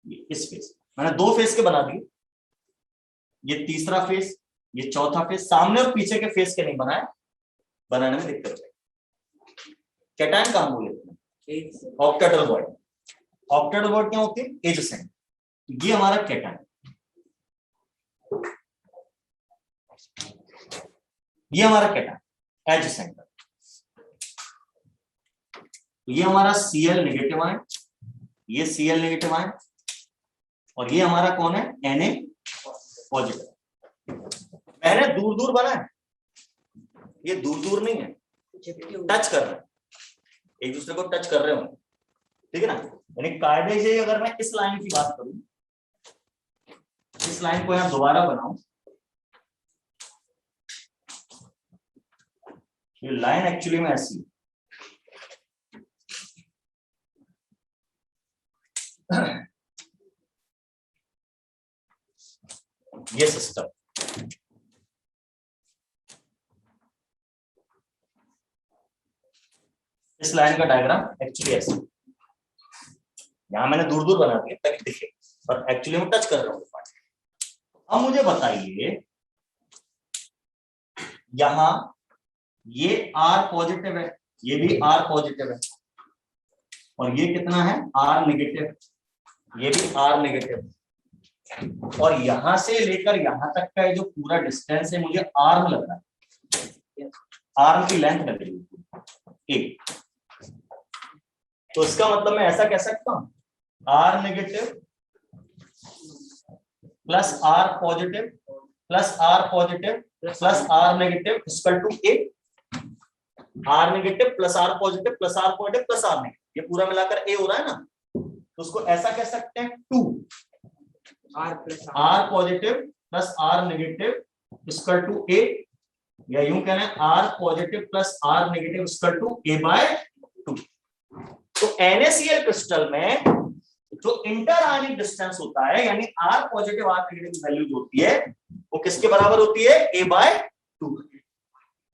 ये इस फेस, मैंने 2 फेस के बना दिए, ये तीसरा फेस, ये चौथा फेस। सामने और पीछे के फेस के नहीं बनाए, बनाने में दिक्कत है। कैटायन कहां बोले? ऑक्टेटल बॉन्ड। ऑक्टेटल बॉन्ड क्या होती है? एडजेसेंट। ये हमारा कैटायन, ये हमारा कैटायन एडजेसेंट। ये हमारा Cl नेगेटिव आयन, ये Cl नेगेटिव आयन, और ये हमारा कौन है? Na positive. मैंने दूर दूर बनाया, ये दूर दूर नहीं है, टच कर रहे हैं, एक दूसरे को टच कर रहे हो, ठीक है ना। यानी कायदे से अगर मैं इस लाइन की बात करूं, इस लाइन को यहां दोबारा बनाऊं, ये लाइन एक्चुअली में ऐसी ये सिस्टम, इस लाइन का डायग्राम एक्चुअली ऐसे, यहां मैंने दूर दूर बना दिया ताकि दिखे, और एक्चुअली मैं टच कर रहा हूँ। अब मुझे बताइए यहां ये R पॉजिटिव है, ये भी R पॉजिटिव है, और ये कितना है R नेगेटिव, ये भी R नेगेटिव, और यहां से लेकर यहां तक का जो पूरा डिस्टेंस है मुझे आर्म लग रहा है, आर्म की लेंथ लग रही है एक। तो इसका मतलब मैं ऐसा कह सकता हूं R negative plus R positive plus R positive plus R negative equal to A। R negative plus R positive plus R positive plus R negative, ये पूरा मिलाकर A हो रहा है ना, तो उसको ऐसा कह सकते हैं 2 R positive plus R negative equal to A, या यूं कहना है R positive plus R negative equal to A by 2। तो NaCl क्रिस्टल में जो इंटर आयनिक डिस्टेंस होता है यानी R पॉजिटिव R नेगेटिव की वैल्यू जो होती है वो किसके बराबर होती है A बाय 2।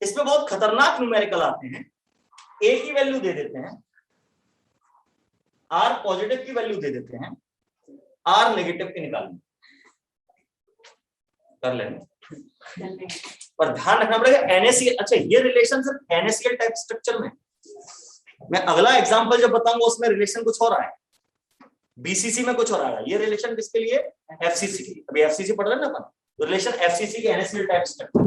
इसमें बहुत खतरनाक न्यूमेरिकल आते हैं, A की वैल्यू दे देते हैं, R पॉजिटिव की वैल्यू दे देते हैं, R नेगेटिव की निकालनी कर लेंगे, पर ध्यान रखना पड़ेगा NaCl। अच्छा ये रिलेशन सिर्फ NaCl टाइप स्ट्रक्चर में, मैं अगला एग्जांपल जब बताऊंगा उसमें रिलेशन कुछ और आए, BCC में कुछ और आएगा, ये रिलेशन किसके लिए FCC के, अभी FCC पढ़ रहे हैं ना अपन, तो रिलेशन FCC के NaCl टाइप स्ट्रक्चर।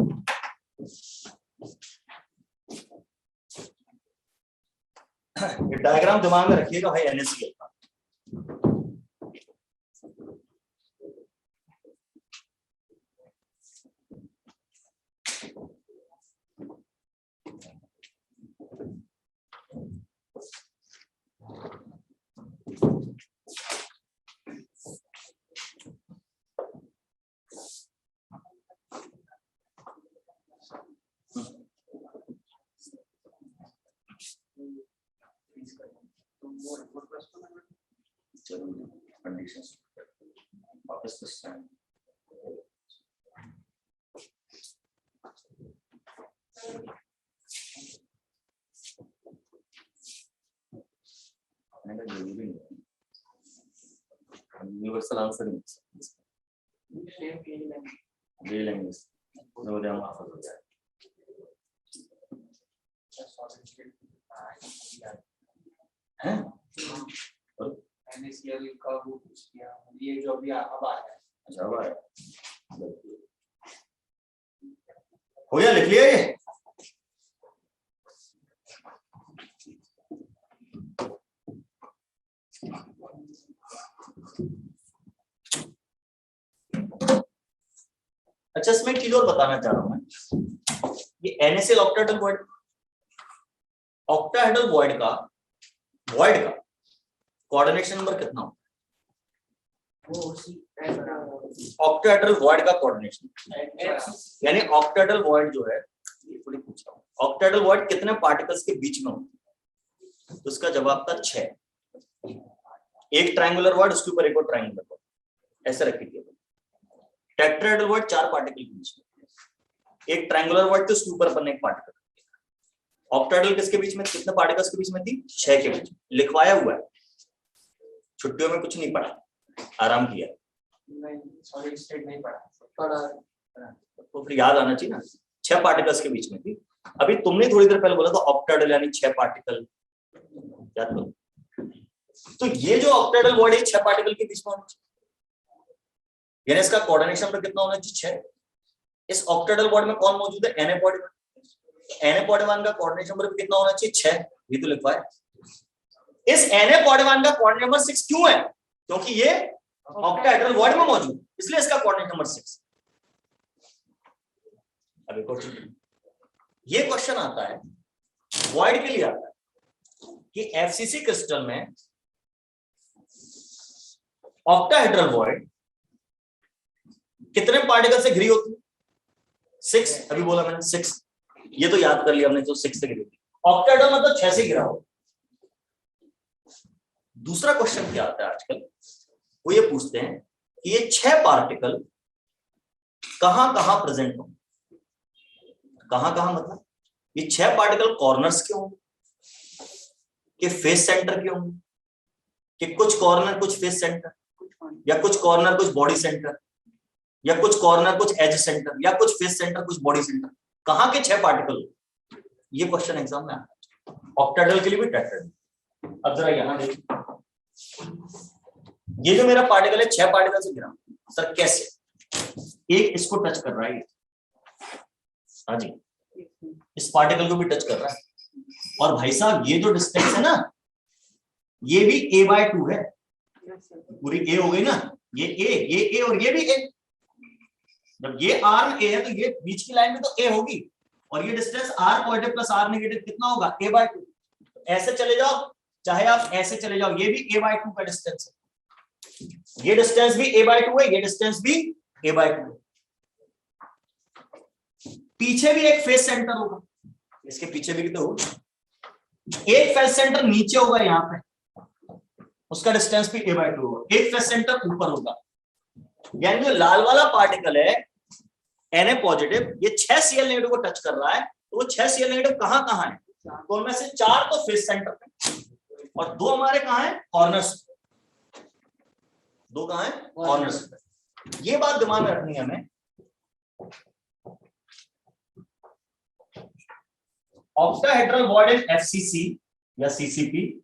ये डायग्राम दिमाग में रखिएगा भाई NaCl का। कंडीशंस वापस यूनिवर्सल आंसर ले लेंगे, हो जाए। हैं? NaCl का वो कुछ किया, ये जो अभी अब आया है। अच्छा अब आया, हो गया, लिख लिया ये। अच्छा इसमें एक चीज और बताना चाह रहा हूं मैं, ये NaCl octahedral void, octahedral void का कोऑर्डिनेशन नंबर कितना होता है? ऑक्टाहेड्रल वॉइड का कोऑर्डिनेशन यानी ऑक्टाहेड्रल वॉइड जो है, ये थोड़ी पूछ रहा हूं, ऑक्टाहेड्रल वॉइड कितने पार्टिकल्स के बीच में होता है? तो इसका जवाब था 6। एक ट्रायंगुलर वॉइड, उसके ऊपर एक और ट्रायंगुलर वॉइड, ऐसे रखी थी। टेट्राहेड्रल वॉइड 4 पार्टिकल के बीच में, एक ट्रायंगुलर वॉइड तो उसके ऊपर अपन एक पार्टिकल। ऑक्टाहेड्रल किसके बीच में, कितने पार्टिकल्स के बीच में थी? 6 के बीच में। लिखवाया हुआ है, छुट्टियों में कुछ नहीं पढ़ा, आराम किया। नहीं सॉलिड स्टेट नहीं पढ़ा, तो फिर याद आना चाहिए ना, 6 पार्टिकल्स के बीच में थी। अभी तुमने थोड़ी देर पहले बोला था ऑक्टाहेड्रल यानी 6 पार्टिकल, याद करो। तो ये जो ऑक्टाहेड्रल वॉइड है 6 पार्टिकल के बीच में होना चाहिए, यानी इसका कोऑर्डिनेशन नंबर कितना होना चाहिए? 6। इस ऑक्टाहेड्रल वॉइड में कौन मौजूद है? Na-41। Na-41 का कोऑर्डिनेशन नंबर कितना होना चाहिए? 6। ये तो लिखवाया। इस Na-41 का कोऑर्डिनेट नंबर 6 क्यों है? क्योंकि ये ऑक्टाहेड्रल वॉइड में मौजूद, इसलिए इसका कोऑर्डिनेट नंबर 6। अब एक और चीज, ये क्वेश्चन आता है वॉइड के लिए आता है कि FCC क्रिस्टल में ऑक्टाहेड्रल वॉइड कितने पार्टिकल से घिरी होती है? 6। अभी बोला मैंने 6, ये तो याद कर लिया हमने, जो 6 से घिरी होती है। ऑक्टाहेड्रल मतलब 6 से घिरा हो। दूसरा क्वेश्चन क्या आता है आजकल, वो ये पूछते हैं कि ये 6 पार्टिकल कहां कहां प्रेजेंट होंगे? कहां कहां मतलब ये 6 पार्टिकल कॉर्नर्स के होंगे, कि फेस सेंटर के होंगे, कि कुछ कॉर्नर कुछ फेस सेंटर, या कुछ कॉर्नर कुछ बॉडी सेंटर, या कुछ कॉर्नर कुछ एज सेंटर, या कुछ फेस सेंटर कुछ बॉडी सेंटर? कहाँ के 6 पार्टिकल, ये क्वेश्चन एग्जाम में आता है, ऑक्टाहेड्रल के लिए भी टेट्राहेड्रल। अब जरा यहां देखिए, ये जो मेरा पार्टिकल है 6 पार्टिकल से गिरा, सर कैसे, एक इसको टच कर रहा है, हाँ जी, इस पार्टिकल को भी टच कर रहा है, और भाई साहब ये जो डिस्टेंस है ना, ये भी a/2 है, पूरी a हो गई ना, ये a और ये भी a, जब ये r a है तो ये बीच की लाइन में तो a होगी, और ये distance r positive plus r negative कितना होगा, a/2। ऐसे चले जाओ, चाहे आप ऐसे चले जाओ, ये भी a/2 का डिस्टेंस है, ये डिस्टेंस भी a/2 है, ये डिस्टेंस भी a/2 है। पीछे भी एक फेस सेंटर होगा, इसके पीछे भी तो होगा, एक फेस सेंटर नीचे होगा यहाँ पे, उसका डिस्टेंस भी a/2 होगा, एक फेस सेंटर ऊपर होगा। यानी जो लाल वाला पार्टिकल है Na पॉजिटिव, ये 6 Cl नेगेटिव को टच कर रहा है, तो वो 6 Cl नेगेटिव कहाँ कहाँ है, तो उनमें से 4 तो फेस सेंटर पे, और 2 हमारे कहाँ है, कॉर्नर्स, 2 कहाँ है, कॉर्नर्स पे। ये बात दिमाग में रखनी है हमें। ऑक्टाहेड्रल बॉन्ड इन FCC या CCP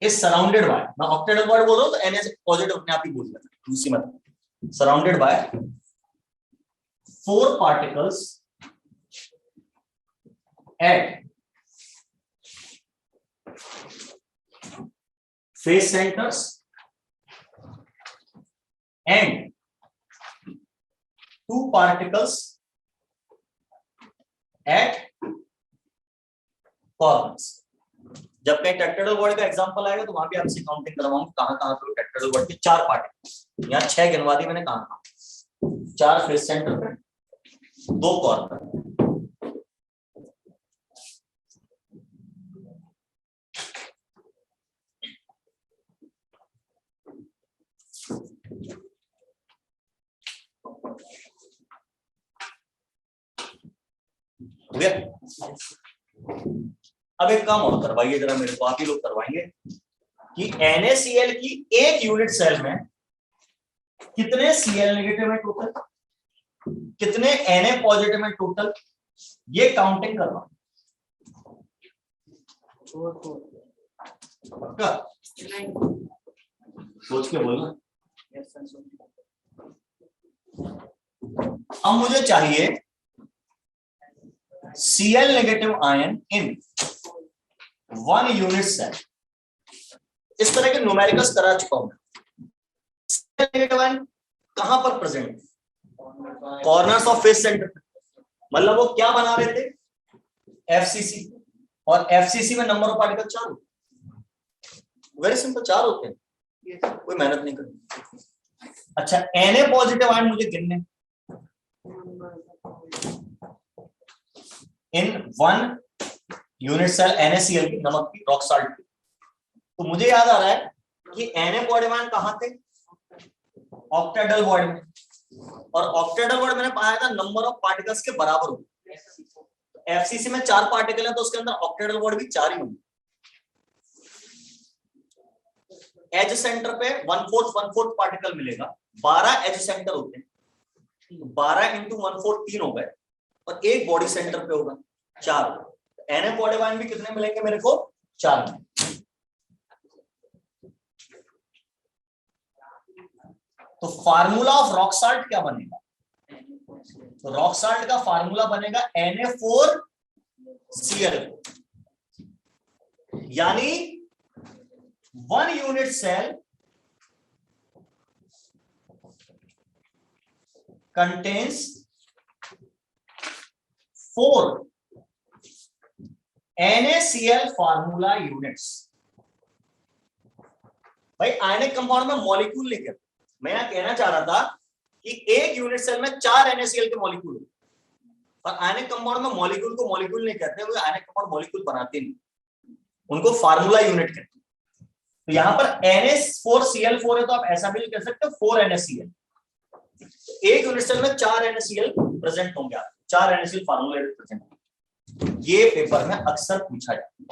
इज सराउंडेड बाय, मैं ऑक्टाहेड्रल बॉन्ड बोल रहा हूं तो Na पॉजिटिव अपने आप ही बोल देना, दूसरी मत, surrounded by 4 particles at face centres and 2 particles at corners. जब कहीं टेट्राहेड्रल बॉडी का एग्जांपल आएगा तो वहां भी आपसे काउंटिंग करवाऊंगा, कहां कहां पे टेट्राहेड्रल बॉडी के 4 पार्टिकल, यहाँ 6 गिनवा दी मैंने, कहां 4 फेस सेंटर पे, 2 कॉर्नर। हो गया? अब एक काम और करवाइए जरा मेरे को, आप ही लोग करवाएंगे, कि NaCl की एक यूनिट सेल में कितने Cl नेगेटिव है टोटल, कितने Na पॉजिटिव है टोटल, ये काउंटिंग करवा। पक्का सोच के बोलना। अब मुझे चाहिए Cl negative ion in 1 unit cell. इस तरह के न्यूमेरिकल्स करा चुका हूं। Cl नेगेटिव आयन कहां पर present, corners of face centre, मतलब वो क्या बना रहे थे, FCC, और FCC में नंबर ऑफ पार्टिकल 4 होते, वेरी सिंपल, 4 होते हैं, कोई मेहनत नहीं करनी। अच्छा, Na पॉजिटिव आयन मुझे गिनने इन 1 यूनिट सेल NaCl की, नमक की, रॉक साल्ट की, तो मुझे याद आ रहा है कि Na पॉजिटिव आयन कहां थे, ऑक्टाहेड्रल बॉन्ड में, और ऑक्टाहेड्रल बॉन्ड मैंने पाया था नंबर ऑफ पार्टिकल्स के बराबर होगा। FCC में 4 पार्टिकल है तो उसके अंदर ऑक्टाहेड्रल बॉन्ड भी 4 ही होंगे। एज सेंटर पे 1/4 पार्टिकल मिलेगा, 12 एज सेंटर होते हैं, 12 इंटू 1/4 3 हो गए, और एक बॉडी सेंटर पे होगा 4। Na पॉजिटिव आयन भी कितने मिलेंगे मेरे को, 4। तो फार्मूला ऑफ रॉक साल्ट क्या बनेगा, तो रॉक साल्ट का फार्मूला बनेगा Na4Cl, यानी 1 unit cell contains 4 NaCl formula units. भाई आयनिक कंपाउंड में मॉलिक्यूल नहीं कहते, मैं यहां कहना चाह रहा था कि एक यूनिट सेल में 4 NaCl के मॉलिक्यूल है, और आयनिक कंपाउंड में मॉलिक्यूल को मॉलिक्यूल नहीं कहते, वो आयनिक कंपाउंड मॉलिक्यूल बनाते नहीं, उनको फार्मूला यूनिट कहते हैं। तो यहां पर Na4Cl4 है, तो आप ऐसा भी कह सकते हो 4 NaCl। एक यूनिट सेल में 4 NaCl प्रेजेंट होंगे, आप 4 NaCl फार्मूला प्रेजेंट होंगे। ये पेपर में अक्सर पूछा जाता है।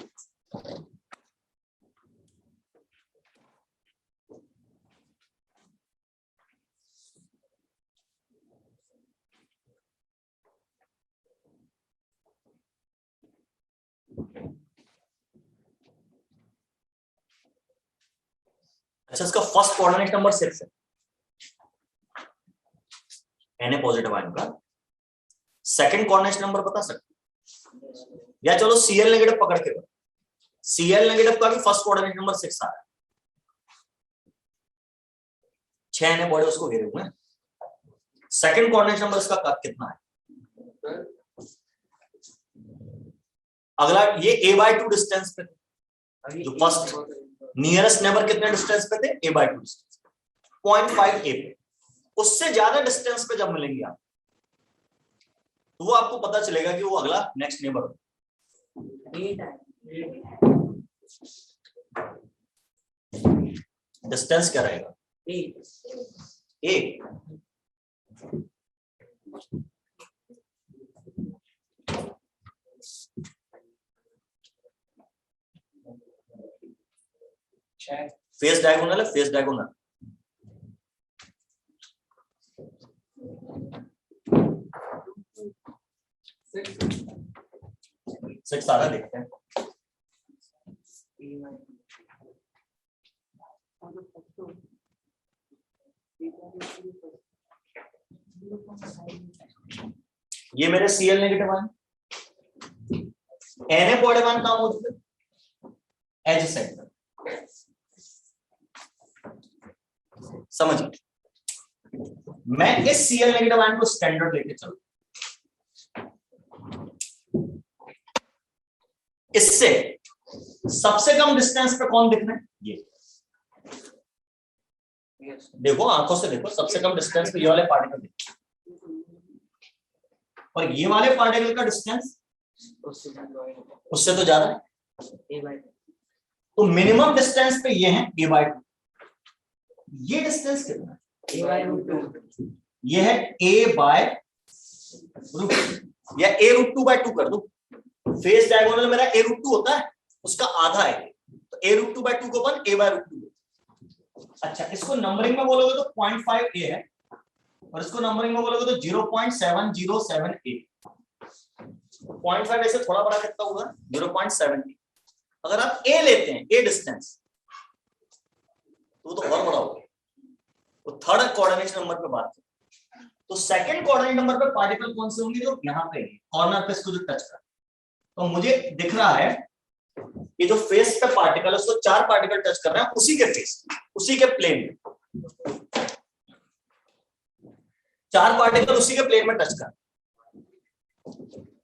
अच्छा, इसका फर्स्ट कोऑर्डिनेट नंबर 6 है, Na पॉजिटिव आयन का। सेकंड कोऑर्डिनेट नंबर बता सकते या चलो Cl नेगेटिव पकड़ के, Cl नेगेटिव का भी फर्स्ट कोऑर्डिनेट नंबर 6 आ रहा है, 6 Na बॉडी उसको घेरे हुए हैं। सेकंड कोऑर्डिनेट नंबर इसका कितना है? अगला ये a/2 डिस्टेंस पे, जो फर्स्ट नियरेस्ट नेबर कितने डिस्टेंस पे थे? a/2 डिस्टेंस, 0.5 a पे। उससे ज्यादा डिस्टेंस पे जब मिलेंगे आप, तो वो आपको पता चलेगा कि वो अगला नेक्स्ट नेबर डिस्टेंस क्या रहेगा? a। फेस डायगोनल है, फेस डायगोनल। सिक्स आ रहा, देखते हैं। ये मेरे Cl negative ion, Na positive ion कहां मौजूद है? एज साइड पर। समझिए, मैं इस Cl नेगेटिव आयन को स्टैंडर्ड लेके चलूं, इससे सबसे कम डिस्टेंस पे कौन दिखना है? ये देखो, आंखों से देखो, सबसे कम डिस्टेंस पे ये वाले पार्टिकल दिखते हैं, और ये वाले पार्टिकल का डिस्टेंस उससे तो ज्यादा है। तो मिनिमम डिस्टेंस पे ये है a/2। ये डिस्टेंस कितना है? ये है a/√2 या a√2/2 कर दो। फेस डायगोनल मेरा a√2 होता है, उसका आधा है, तो a√2/2 को अपन a/√2। अच्छा, इसको नंबरिंग में बोलोगे तो 0.5 a है, और इसको नंबरिंग में बोलोगे तो 0.707 a। 0.5 ऐसे थोड़ा बड़ा कितना होगा? 0.7। अगर आप a लेते हैं, a डिस्टेंस, तो और बड़ा होगा। तो थर्ड कोऑर्डिनेट नंबर पे बात करें, तो सेकंड कोऑर्डिनेट नंबर पे पार्टिकल कौन से होंगे? जो यहाँ पे कॉर्नर पे इसको जो टच कर, तो मुझे दिख रहा है ये जो फेस पे पार्टिकल है, उसको 4 पार्टिकल टच कर रहे हैं उसी के फेस, उसी के प्लेन में। 4 पार्टिकल उसी के प्लेन में टच कर।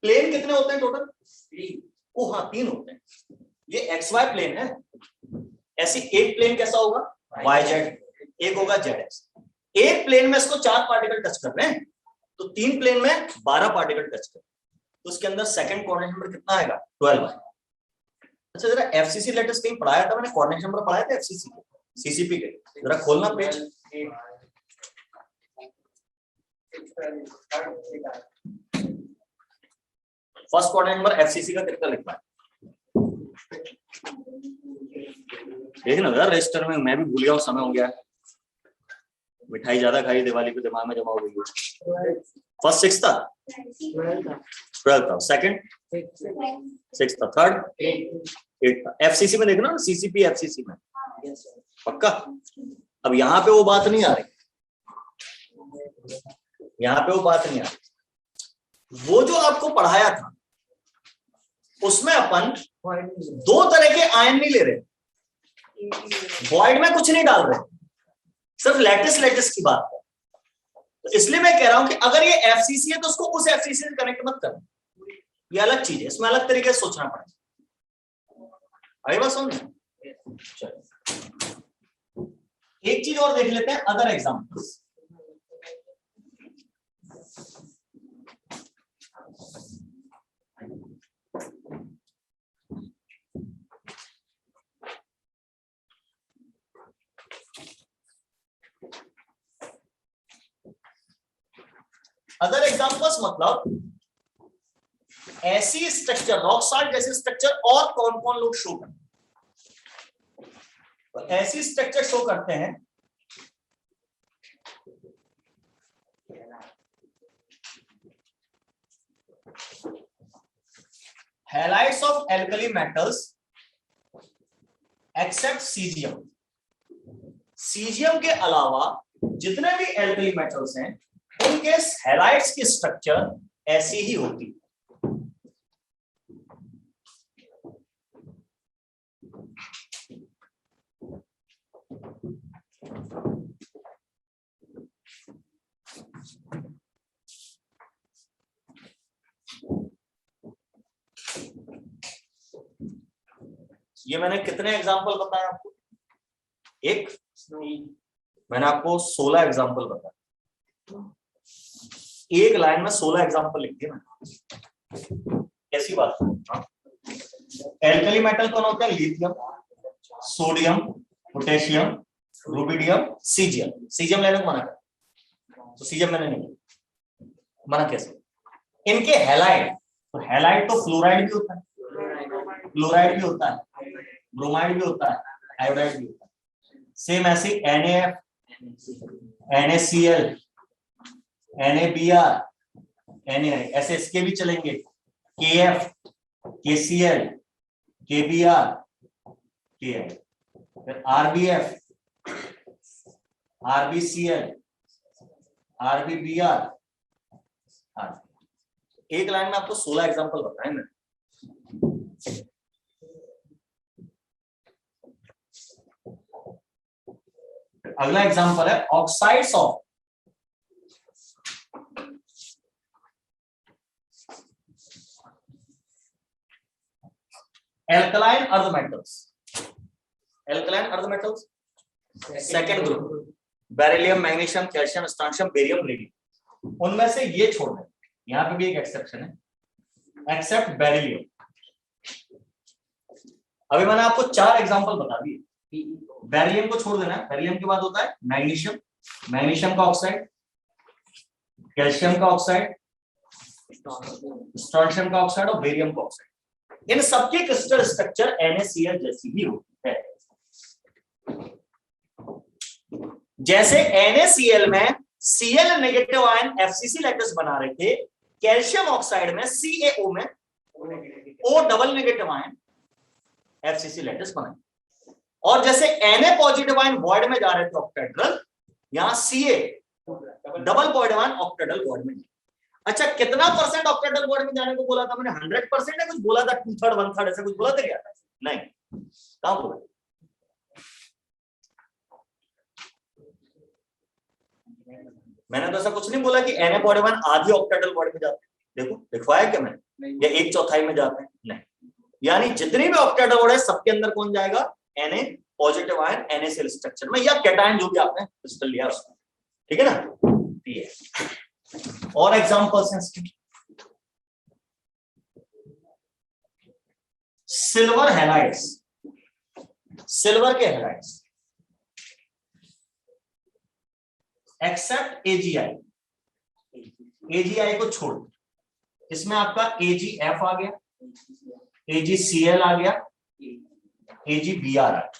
प्लेन कितने होते हैं टोटल? 3। ओ हाँ, 3 होते हैं। ये XY प्लेन है, ऐसी एक प्लेन कैसा होगा? YZ, एक होगा ZX। एक प्लेन में इसको 4 पार्टिकल टच कर रहे हैं, तो 3 प्लेन में 12 पार्टिकल टच कर, तो उसके अंदर सेकंड कोऑर्डिनेट नंबर कितना आएगा? 12 आएगा। अच्छा, जरा FCC लेटेस्ट कहीं पढ़ाया था मैंने, कोऑर्डिनेट नंबर पढ़ाया था FCC के, CCP के, जरा खोलना page. First coordinate number FCC का कितना लिखना है? देखना जरा रजिस्टर में, मैं भी भूल गया हूं, समय हो गया है। मिठाई ज्यादा खाई, दिवाली पे दिमाग में जमा हो गई है। फर्स्ट 6 था, 12 था, सेकंड 6 था, थर्ड 8 था। FCC में देखना, CCP FCC में पक्का। अब यहाँ पे वो बात नहीं आ रही, यहाँ पे वो बात नहीं आ रही। वो जो आपको पढ़ाया था उसमें अपन 2 तरह के आयन नहीं ले रहे, वॉइड में कुछ नहीं डाल रहे, सिर्फ लैटिस की बात है। तो इसलिए मैं कह रहा हूं कि अगर ये FCC है तो उसको उस FCC से कनेक्ट मत करना, ये अलग चीज है, इसमें अलग तरीके से सोचना पड़ेगा। आई बात समझ? एक चीज और देख लेते हैं, अदर एग्जांपल्स। अदर एग्जांपल्स मतलब ऐसी स्ट्रक्चर, रॉक सॉल्ट जैसे स्ट्रक्चर और कौन कौन लोग शो करते हैं? तो ऐसी स्ट्रक्चर शो करते हैं halides of alkali metals accept caesium. Caesium के अलावा जितने भी एल्कली मेटल्स हैं उनके हैलाइड्स की स्ट्रक्चर ऐसी ही होती है। ये मैंने कितने एग्जाम्पल बताए आपको? एक, मैंने आपको 16 एग्जाम्पल बताया। एक लाइन में 16 एग्जाम्पल लिख दिए मैंने। कैसी बात है? एल्कली मेटल कौन होता है? Lithium, sodium, potassium, rubidium, caesium. Caesium लेने को मना कर, तो सीजियम मैंने नहीं मना। कैसे? इनके हैलाइड, तो हैलाइड तो फ्लोराइड भी होता है, क्लोराइड भी होता है, ब्रोमाइड भी होता है, आयोडाइड भी होता है। सेम ऐसे NaF, NaCl, NaBr, Na, ऐसे इसके भी चलेंगे। KF, KCl, KBr, Ki, फिर RBF, RBCl, RBBr। एक लाइन में आपको 16 एग्जांपल बताए मैंने। अगला एग्जांपल है oxides of alkaline earth metals. Alkaline earth metals second group, beryllium, magnesium, calcium, strontium, barium, radium. उनमें से ये छोड़ दें, यहां पे भी एक एक्सेप्शन है, एक्सेप्ट बेरिलियम। अभी मैंने आपको 4 एग्जांपल बता दिए। बेरिलियम को छोड़ देना है। बेरिलियम के बाद होता है मैग्नीशियम, मैग्नीशियम का ऑक्साइड, कैल्शियम का ऑक्साइड, स्ट्रोंशियम का ऑक्साइड और बेरियम का ऑक्साइड। इन सबके क्रिस्टल स्ट्रक्चर NaCl जैसी ही होती है। जैसे NaCl में Cl negative ion FCC lattice बना रहे थे, कैल्शियम ऑक्साइड में CaO में O double negative ion FCC lattice बनाए। और जैसे Na पॉजिटिव आयन वॉइड में जा रहे थे ऑक्टेड्रल, यहां Ca double bond ion octahedral void में। अच्छा, कितना परसेंट ऑक्टेड्रल वॉइड में जाने को बोला था मैंने? 100% है? कुछ बोला था 2/3 1/3 ऐसे कुछ बोला था क्या? नहीं, कहां बोला? मैंने तो ऐसा कुछ नहीं बोला कि Na पॉजिटिव आयन आधी ऑक्टेड्रल वॉइड में जाते हैं। देखो लिखवाया क्या मैंने? या 1/4 में जाते हैं? नहीं, यानी जितनी भी ऑक्टेड्रल वॉइड है सबके अंदर कौन जाएगा? Na positive ion NaCl structure में, या कैटायन जो भी आपने क्रिस्टल लिया उसमें। ठीक है ना? ये और एग्जांपल्स हैं इसके। सिल्वर हैलाइड्स, सिल्वर के हैलाइड्स एक्सेप्ट AgI। AgI को छोड़, इसमें आपका AgF आ गया, AgCl आ गया, AgBr आ गया।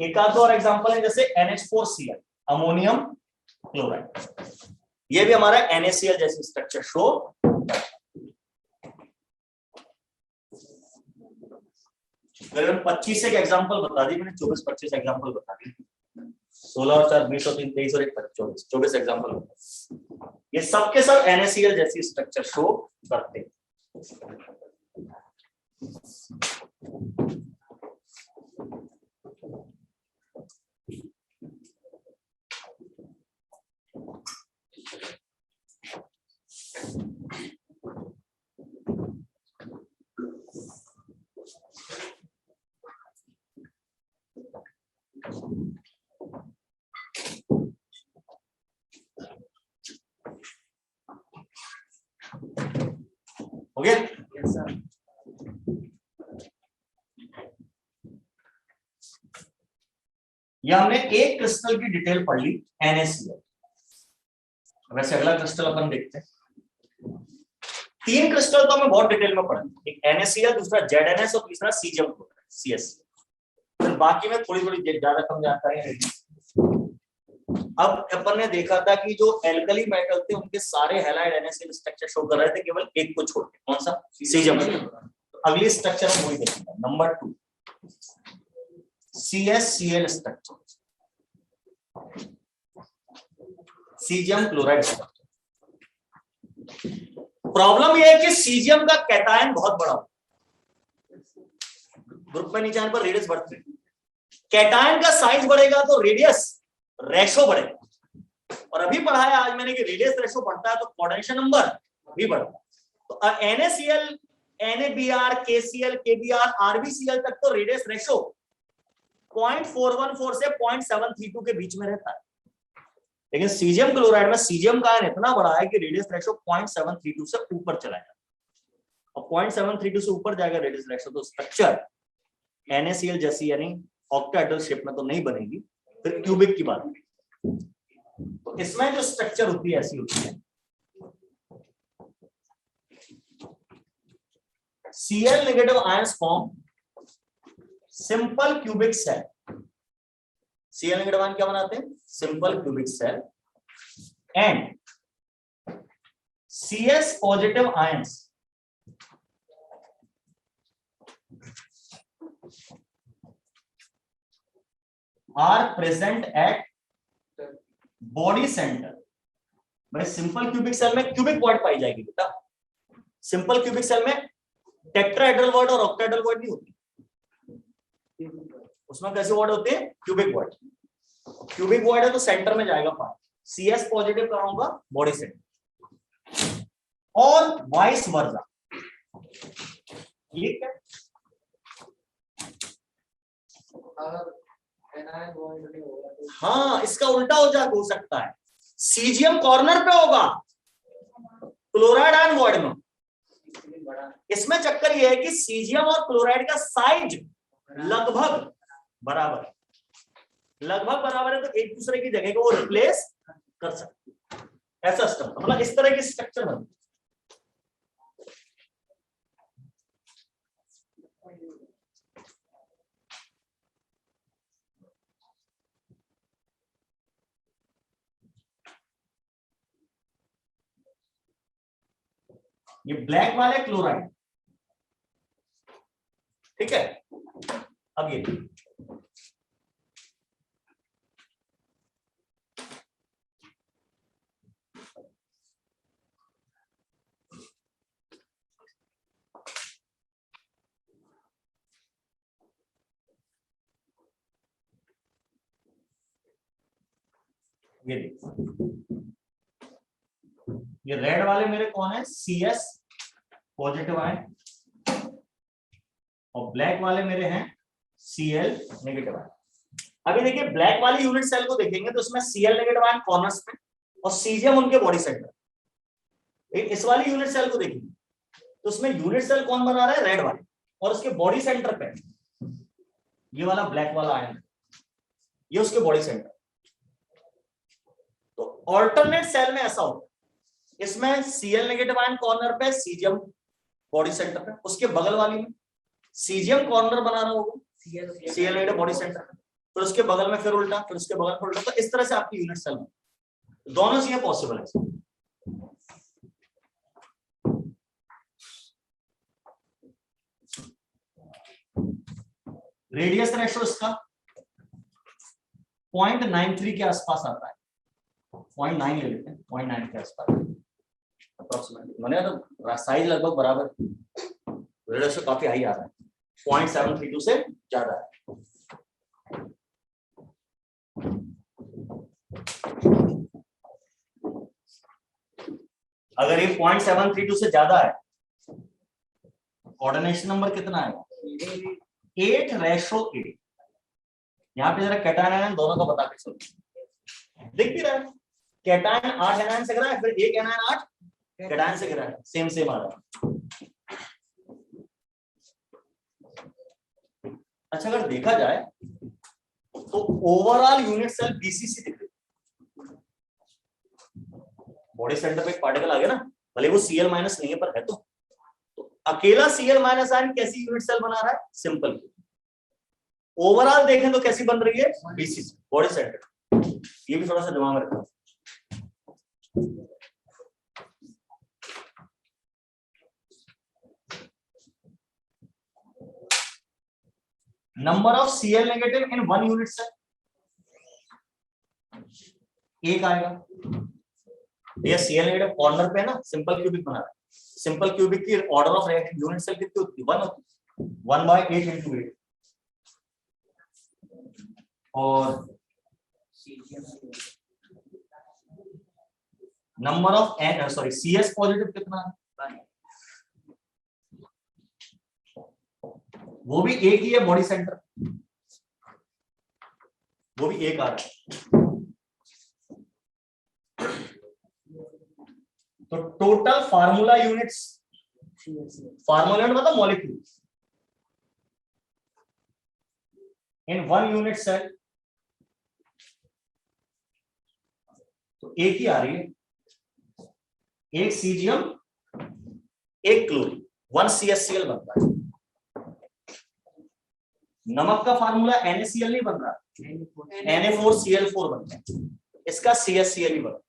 एक आध और एग्जांपल है जैसे NH4Cl, अमोनियम क्लोराइड। ये भी हमारा NaCl जैसी स्ट्रक्चर शो। करीबन 25 एक एग्जांपल बता दी मैंने, 24-25 एग्जांपल बता दी। 16 और 4 20 और 3 23 और 1 24 एग्जांपल। ये सब के सब NaCl जैसी स्ट्रक्चर शो करते हैं। हो गया? Yes sir. यह हमने एक क्रिस्टल की डिटेल पढ़ ली, NaCl। वैसे अगला क्रिस्टल अपन देखते हैं। 3 क्रिस्टल तो हमें बहुत डिटेल में पढ़ा, एक NaCl, दूसरा ZnS और तीसरा सीजियम CS। फिर बाकी में थोड़ी थोड़ी ज्यादा कम जानकारी है। अब अपन ने देखा था कि जो एल्कली मेटल थे उनके सारे हैलाइड NaCl स्ट्रक्चर शो कर रहे थे, केवल एक को छोड़ के। कौन सा? सीजियम। अगली स्ट्रक्चर हम वही देखेंगे, number 2 CsCl structure, caesium chloride structure. Problem यह है कि सीजियम का कैटायन बहुत बड़ा होता है, ग्रुप में नीचे आने पर रेडियस बढ़ते हैं। कैटायन का साइज बढ़ेगा तो रेडियस रेशो बढ़ेगा, और अभी पढ़ा है आज मैंने कि रेडियस रेशो बढ़ता है तो कोऑर्डिनेशन नंबर भी बढ़ता है। तो NaCl, NaBr, KCl, KBr, RbCl तक तो रेडियस रेशो 0.414 से 0.732 के बीच में रहता है, लेकिन सीजियम क्लोराइड में सीजियम का आयन इतना बड़ा है कि रेडियस रेशो 0.732 से ऊपर चला जाएगा, और 0.732 से ऊपर जाएगा रेडियस रेशो तो स्ट्रक्चर NaCl जैसी यानी ऑक्टाहेड्रल शेप में तो नहीं बनेगी, फिर क्यूबिक की बात है। तो इसमें जो स्ट्रक्चर होती है ऐसी होती है, Cl negative ions form simple cubic cell. Cl negative ion क्या बनाते हैं? Simple cubic cell. And Cs positive ions are present at body centre. भाई सिंपल क्यूबिक सेल में क्यूबिक वॉइड पाई जाएगी बेटा। सिंपल क्यूबिक सेल में टेट्राहेड्रल वॉइड और ऑक्टाहेड्रल वॉइड नहीं होती, उसमें कैसे वॉइड होते हैं? Cubic void. क्यूबिक वॉइड है तो सेंटर में जाएगा पार्ट। CS पॉजिटिव कहां होगा? Body centre. और वाइस वर्सा, ये क्या? हाँ, इसका उल्टा हो सकता है। सीजियम कॉर्नर पे होगा, क्लोराइड आयन वॉइड में। इसमें चक्कर यह है कि सीजियम और क्लोराइड का साइज लगभग बराबर है, तो एक दूसरे की जगह को वो रिप्लेस कर सकते हैं। ऐसा स्ट्रक्चर, मतलब इस तरह की स्ट्रक्चर बनती है। ये ब्लैक वाले क्लोराइड, ठीक है। अब ये ये रेड वाले मेरे कौन है? CS पॉजिटिव आयन, और ब्लैक वाले मेरे हैं Cl नेगेटिव आयन। अभी देखिए ब्लैक वाली यूनिट सेल को देखेंगे तो उसमें Cl नेगेटिव आयन कॉर्नर्स पे और सीजियम उनके बॉडी सेंटर। इस वाली यूनिट सेल को देखेंगे तो उसमें यूनिट सेल कौन बना रहा है? रेड वाले, और उसके बॉडी सेंटर पे ये वाला ब्लैक वाला आयन, ये उसके बॉडी सेंटर। तो ऑल्टरनेट सेल में ऐसा होता है, इसमें Cl नेगेटिव आयन कॉर्नर पे, सीजियम बॉडी सेंटर पे, उसके बगल वाली में सीजियम कॉर्नर बना रहा होगा, Cl नेगेटिव बॉडी सेंटर पे, फिर उसके बगल में फिर उल्टा, फिर उसके बगल में उल्टा। तो इस तरह से आपकी यूनिट सेल में दोनों चीजें पॉसिबल है। रेडियस रेशो इसका 0.93 के आसपास आता है, 0.9 ले लेते हैं, 0.9 के आसपास अप्रोक्सीमेटली। मैंने तो साइज लगभग बराबर, रेडियस काफी हाई आ रहा है, 0.732 से ज्यादा है। अगर ये 0.732 से ज्यादा है, कोऑर्डिनेशन नंबर कितना आएगा? 8:8। यहाँ पे जरा कैटायन आयन दोनों का बता के चलो, दिख भी रहा है। कैटायन 8 एनायन से गिरा है, फिर एक एनायन 8 कैटायन से गिरा है, सेम आ रहा है। अच्छा, अगर देखा जाए तो ओवरऑल यूनिट सेल BCC दिख रही है। बॉडी सेंटर पे एक पार्टिकल आ गया ना, भले वो Cl माइनस नहीं है पर है। तो अकेला Cl माइनस आयन कैसी यूनिट सेल बना रहा है? सिंपल। ओवरऑल देखें तो कैसी बन रही है? BCC, body centre. ये भी थोड़ा सा दिमाग में रखना। Number of Cl negative in 1 unit cell, एक आएगा। ये Cl नेगेटिव कॉर्नर पे है ना, सिंपल क्यूबिक बना रहा है। सिंपल क्यूबिक की order of reaction unit cell कितनी होती है? 1 होती है, 1/8 × 8। और नंबर ऑफ CS पॉजिटिव कितना है? वो भी एक ही है बॉडी सेंटर, वो भी एक आ रहा है। तो टोटल फार्मूला यूनिट्स, फार्मूला मतलब मॉलिक्यूल इन 1 यूनिट सेल, तो एक ही आ रही है, एक सीजियम एक क्लोरीन, 1 CSCl बनता है। नमक का फार्मूला NaCl नहीं बन रहा, Na4Cl4 बनता है, इसका CSCl ही बनता है।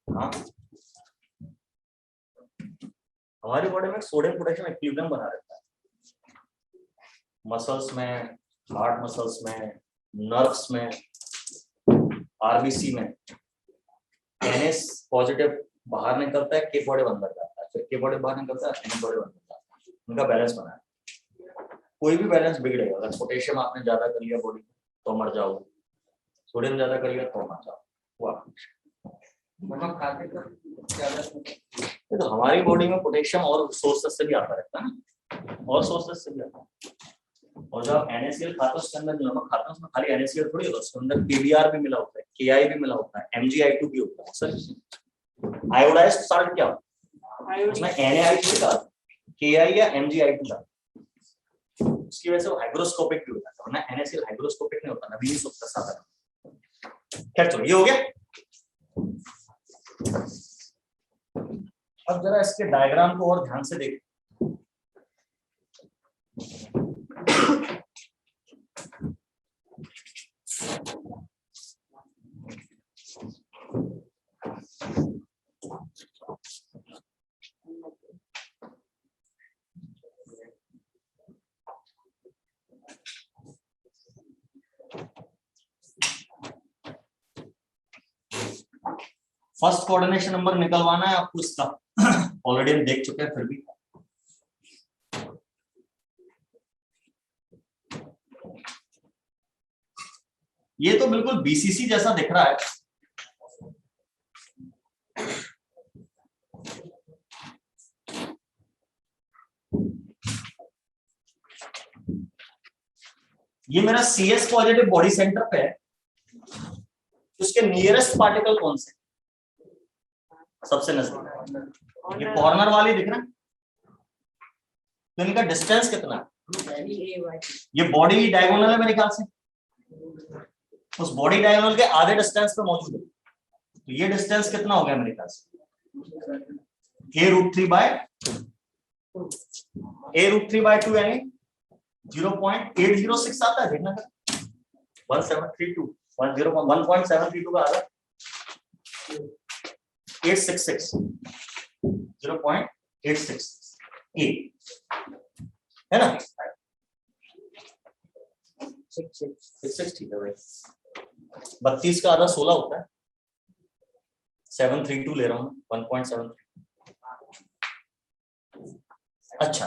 हाँ, हमारी बॉडी में सोडियम पोटेशियम इक्विलिब्रियम बना रहता है, मसल्स में, हार्ट मसल्स में, नर्व्स में, आरबीसी में। NS पॉजिटिव बाहर निकलता है, K पॉजिटिव अंदर जाता है, फिर K पॉजिटिव बाहर निकलता है, Na पॉजिटिव अंदर जाता है। उनका बैलेंस बना है। कोई भी बैलेंस बिगड़ेगा, अगर पोटेशियम आपने ज्यादा कर लिया बॉडी में तो मर जाओ, सोडियम ज्यादा कर लिया तो मर जाओ। नमक खाते तो ज्यादा तो हमारी बॉडी में पोटेशियम और सोर्सेस से भी आता रहता है ना, और सोर्सेस से भी आता है। और जब आप NaCl खाते हो उसके अंदर नमक खाते हो उसमें खाली NaCl थोड़ी होता है, उसके अंदर KBr भी मिला होता है, Ki भी मिला होता है, MgI2 भी होता है। सर आयोडाइज्ड साल्ट क्या होता है? उसमें NaI2 का Ki या MgI2 का, उसकी वजह से वो हाइग्रोस्कोपिक भी होता है, वरना NaCl हाइग्रोस्कोपिक नहीं होता, नवीन होता है साधारण। खैर चलो, ये हो गया। अब जरा इसके डायग्राम को और ध्यान से देखें। फर्स्ट कोऑर्डिनेशन नंबर निकलवाना है आपको इसका, ऑलरेडी हम देख चुके हैं, फिर भी ये तो बिल्कुल BCC जैसा दिख रहा है। ये मेरा CS पॉजिटिव बॉडी सेंटर पे है, उसके नियरेस्ट पार्टिकल कौन से? सबसे नजदीक ये कॉर्नर वाली दिख रहा है, तो इनका डिस्टेंस कितना है? ये बॉडी डायगोनल है मेरे ख्याल से, उस बॉडी डायगोनल के आधे डिस्टेंस पे मौजूद है, तो ये डिस्टेंस कितना हो गया मेरे ख्याल से? a√3/2 यानी 0.806 आता है, देखना 1732 1.732 का आधा 866 0.866 ए है ना, 6 ठीक है भाई। 32 का आधा 16 होता है, 732 ले रहा हूं 1.7। अच्छा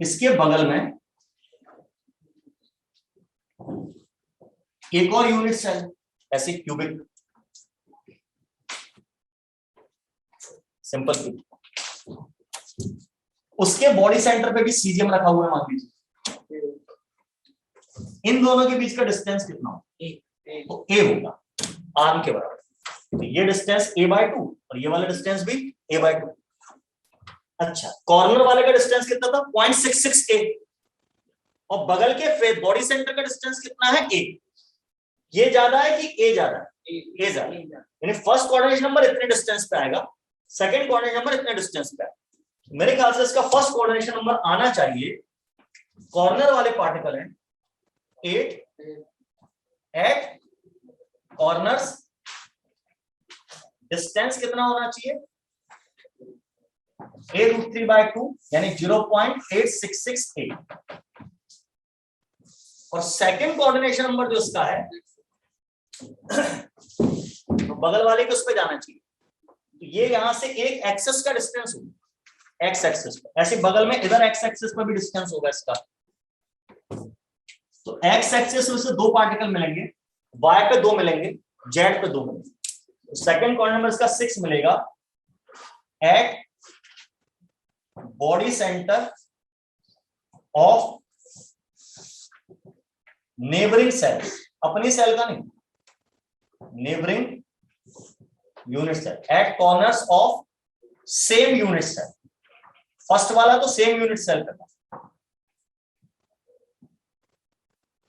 इसके बगल में एक और यूनिट सेल ऐसे क्यूबिक, सिंपल क्यूब। उसके बॉडी सेंटर पे भी सीजियम रखा हुआ है मान लीजिए, इन दोनों के बीच का डिस्टेंस कितना हो? तो ए होगा आर्म के बराबर। तो ये डिस्टेंस a/2 और ये वाला डिस्टेंस भी a/2। अच्छा, कॉर्नर वाले का डिस्टेंस कितना था? 0.66 a, और बगल के बॉडी सेंटर का डिस्टेंस कितना है? a। ये ज्यादा है कि a ज्यादा है? a ज्यादा। यानी फर्स्ट कोऑर्डिनेशन नंबर इतने डिस्टेंस पे आएगा, सेकंड कोऑर्डिनेशन नंबर इतने डिस्टेंस पे आएगा। मेरे ख्याल से इसका फर्स्ट कोऑर्डिनेशन नंबर आना चाहिए, कॉर्नर वाले पार्टिकल हैं 8 एट कॉर्नर्स, डिस्टेंस कितना होना चाहिए? a√3/2 यानी 0.866 a। और सेकंड कोऑर्डिनेशन नंबर जो इसका है तो बगल वाले के उस पे जाना चाहिए। तो ये यहां से एक एक्सेस का डिस्टेंस होगा, एक्स एक्सिस पे, ऐसे बगल में इधर एक्स एक्सिस पर भी डिस्टेंस होगा इसका। तो एक्स एक्सिस से दो पार्टिकल मिलेंगे, वाई पे दो मिलेंगे, जेड पे दो मिलेंगे। तो सेकंड कोऑर्डिनेट नंबर इसका 6 मिलेगा at body centre of neighbouring cells, अपनी सेल का नहीं, neighbouring unit cell, at corners of same unit cell. First वाला तो सेम यूनिट सेल का था।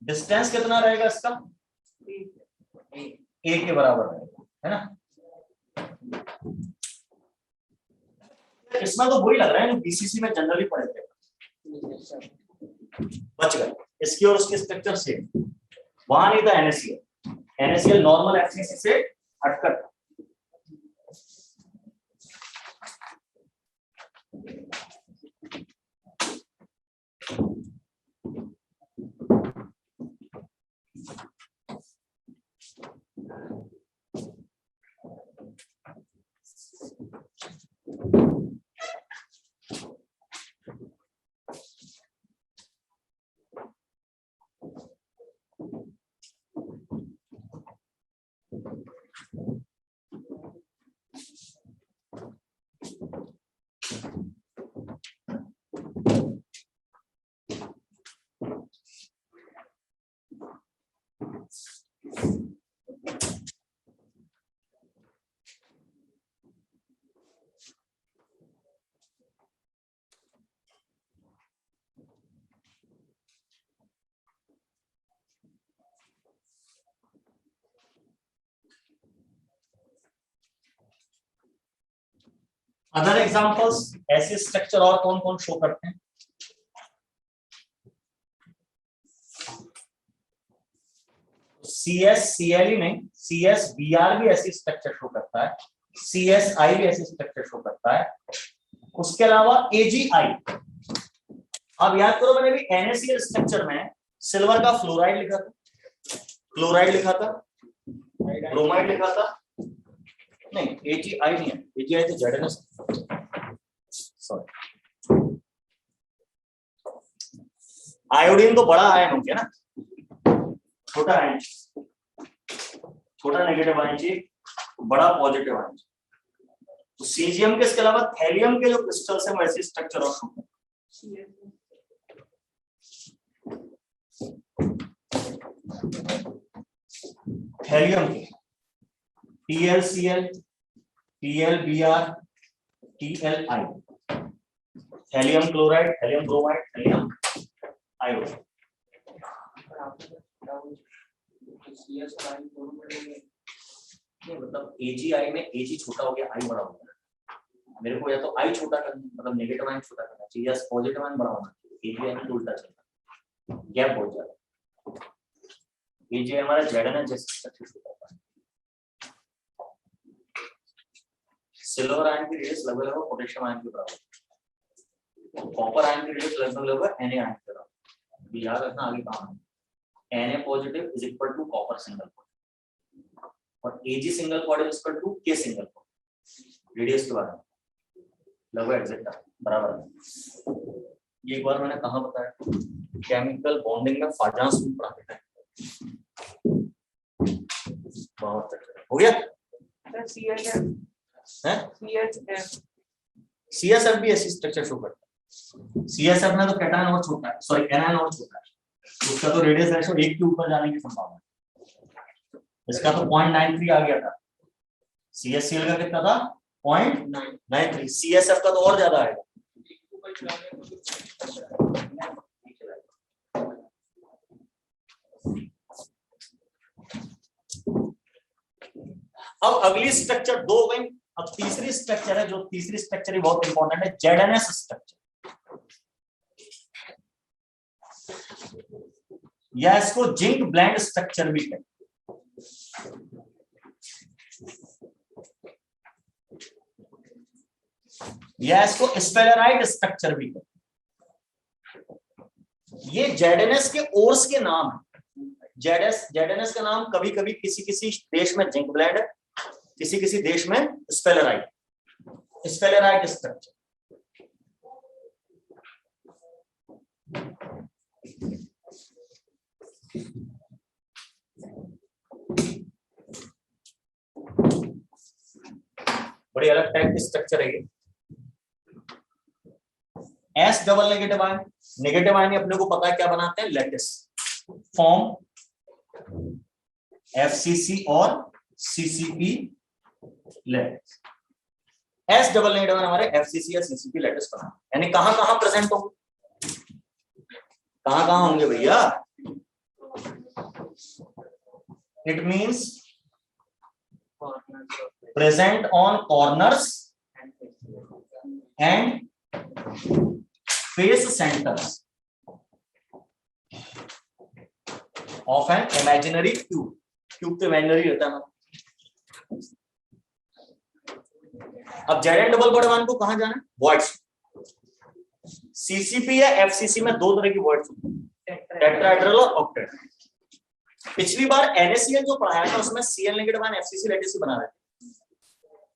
डिस्टेंस कितना रहेगा इसका? ए के बराबर रहेगा, है ना? इसमें तो वही लग रहा है जो बीसीसी में जनरली पढ़े थे, बच गए। इसकी और उसके स्ट्रक्चर सेम, वहां नहीं था NaCl, NaCl नॉर्मल FCC से हटकर। अदर एग्जांपल्स ऐसे स्ट्रक्चर और कौन कौन शो करते हैं? CSCl नहीं, CSBr भी ऐसी स्ट्रक्चर शो करता है, CSI भी ऐसी स्ट्रक्चर शो करता है। उसके अलावा AgI, अब याद करो मैंने भी NaCl स्ट्रक्चर में सिल्वर का फ्लोराइड लिखा था, क्लोराइड लिखा था, ब्रोमाइड लिखा था, नहीं AgI नहीं है, AgI तो ZnS, सॉरी। आयोडीन तो बड़ा आयन हो गया ना, छोटा आयन, छोटा नेगेटिव आयन चाहिए, बड़ा पॉजिटिव आयन। तो सीजियम के इसके अलावा थैलियम के जो क्रिस्टल्स हैं वैसे स्ट्रक्चर और शो करते हैं। थैलियम के TlCl, TlBr, TlI, thallium chloride, thallium bromide, thallium iodide. मतलब AgI में AG छोटा हो गया, I बड़ा हो गया। मेरे को या तो I छोटा करना, मतलब नेगेटिव आयन छोटा करना चाहिए, या पॉजिटिव आयन बड़ा होना चाहिए। AgI में उल्टा चलता है, गैप बहुत ज्यादा। AgI हमारा ZnS जैसे स्ट्रक्चर शो करता है। सिल्वर आयन की रेडियस लगभग पोटेशियम आयन के बराबर, कॉपर आयन की रेडियस लगभग Na आयन के बराबर। याद रखना आगे काम है, Na positive is equal to copper single bond और Ag single bond is equal to K single bond. Radius के बारे में लगभग एग्जैक्ट बराबर है। ये एक बार मैंने कहा बताया, केमिकल बॉन्डिंग में फाजांस में पढ़ाते हैं। बहुत हो गया। है। CHF CSF भी ऐसी स्ट्रक्चर शो करता है। CSF में तो कैटायन और छोटा है, सॉरी एनायन और छोटा है, तो उसका तो रेडियस रेशो 1 के ऊपर जाने की संभावना है। इसका तो 0.93 आ गया था, CSCl का कितना था 0.93, CSF का तो और ज्यादा आएगा। अब अगली स्ट्रक्चर दो हो गई, अब तीसरी स्ट्रक्चर है, जो तीसरी स्ट्रक्चर ही बहुत इंपॉर्टेंट है, ZNS स्ट्रक्चर, या इसको जिंक ब्लेंड स्ट्रक्चर भी कहते हैं। या इसको स्पेलराइट स्ट्रक्चर भी कहते हैं। ये ZNS के ओर्स के नाम है। ZNS का नाम कभी कभी किसी किसी देश में जिंक ब्लेंड है, किसी किसी देश में स्पेलराइट स्ट्रक्चर। बड़ी अलग टाइप की स्ट्रक्चर है ये। S डबल नेगेटिव आयन अपने को पता है क्या बनाते हैं, लैटिस फॉर्म FCC और CCP lattice. S double negative ion हमारे FCC या CCP लैटिस बनाते हैं। यानी कहां कहां प्रेजेंट होंगे, कहां कहां होंगे भैया, it means present on corners and face centers of an imaginary cube. Cube तो इमेजिनरी रहता है। अब ZN डबल बॉन्ड वन को कहां जाना है, वॉइड्स। CCP या FCC में दो तरह की वॉइड्स होती है, टेट्राहेड्रल और ऑक्टेहेड्रल। पिछली बार NaCl जो पढ़ाया था उसमें Cl negative ion FCC lattice ही बना रहे थे,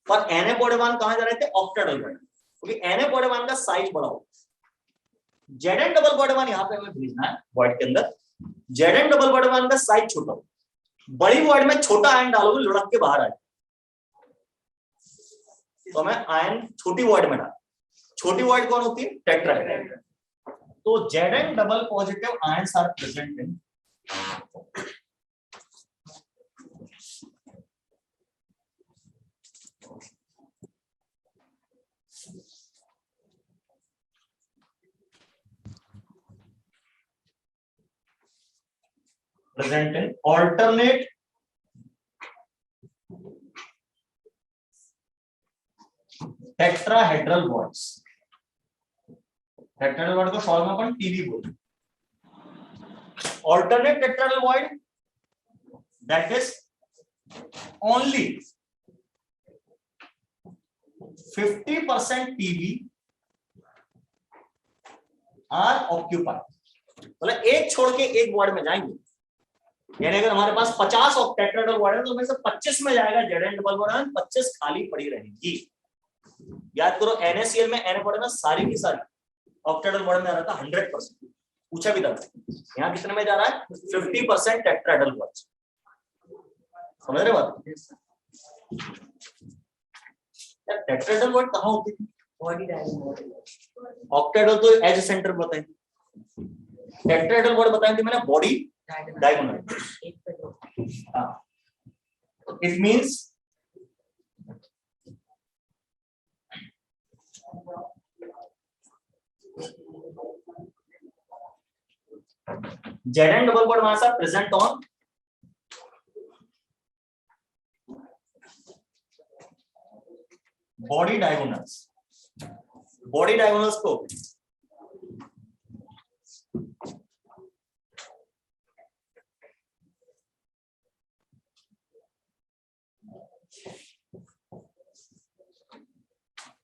और Na+1 कहां जा रहे थे, ऑक्टेहेड्रल में, क्योंकि Na+1 का साइज बड़ा होता है। Zn डबल बॉन्ड वन यहां पे हमें भेजना है वॉइड के अंदर, Zn डबल बॉन्ड वन का साइज छोटा हो, बड़ी वॉइड में छोटा आयन डालोगे लुढ़क के बाहर आए, तो हमें आयन छोटी वॉइड में डाल, छोटी वॉइड कौन होती है, टेट्राहेड्रल। तो Zn double positive ions are present in alternate tetrahedral bonds। Tetrahedral bond को शॉर्ट में अपन TB बोलते हैं। alternate tetrahedral bond that is only 50% TB are occupied। मतलब एक छोड़ के एक वार्ड में जाएंगे, यानी अगर हमारे पास 50 टेट्राहेड्रल बॉन्ड है तो उसमें से 25 में जाएगा Zn डबल बॉन्ड, 25 खाली पड़ी रहेगी। याद करो NaCl में Na बॉन्ड में सारी की सारी ऑक्टेहेड्रल बॉन्ड में आ रहा था 100%, पूछा भी था। यहाँ कितने में जा रहा है, 50% टेट्राहेड्रल बॉन्ड। समझ रहे बात, टेट्राहेड्रल बॉन्ड कहाँ होती थी, ऑक्टेहेड्रल तो एज सेंटर बताएं, टेट्राहेड्रल बॉन्ड बताएं थे मैंने body diagonal. It means Zn double bond वहां से present on body diagonals. Body diagonals को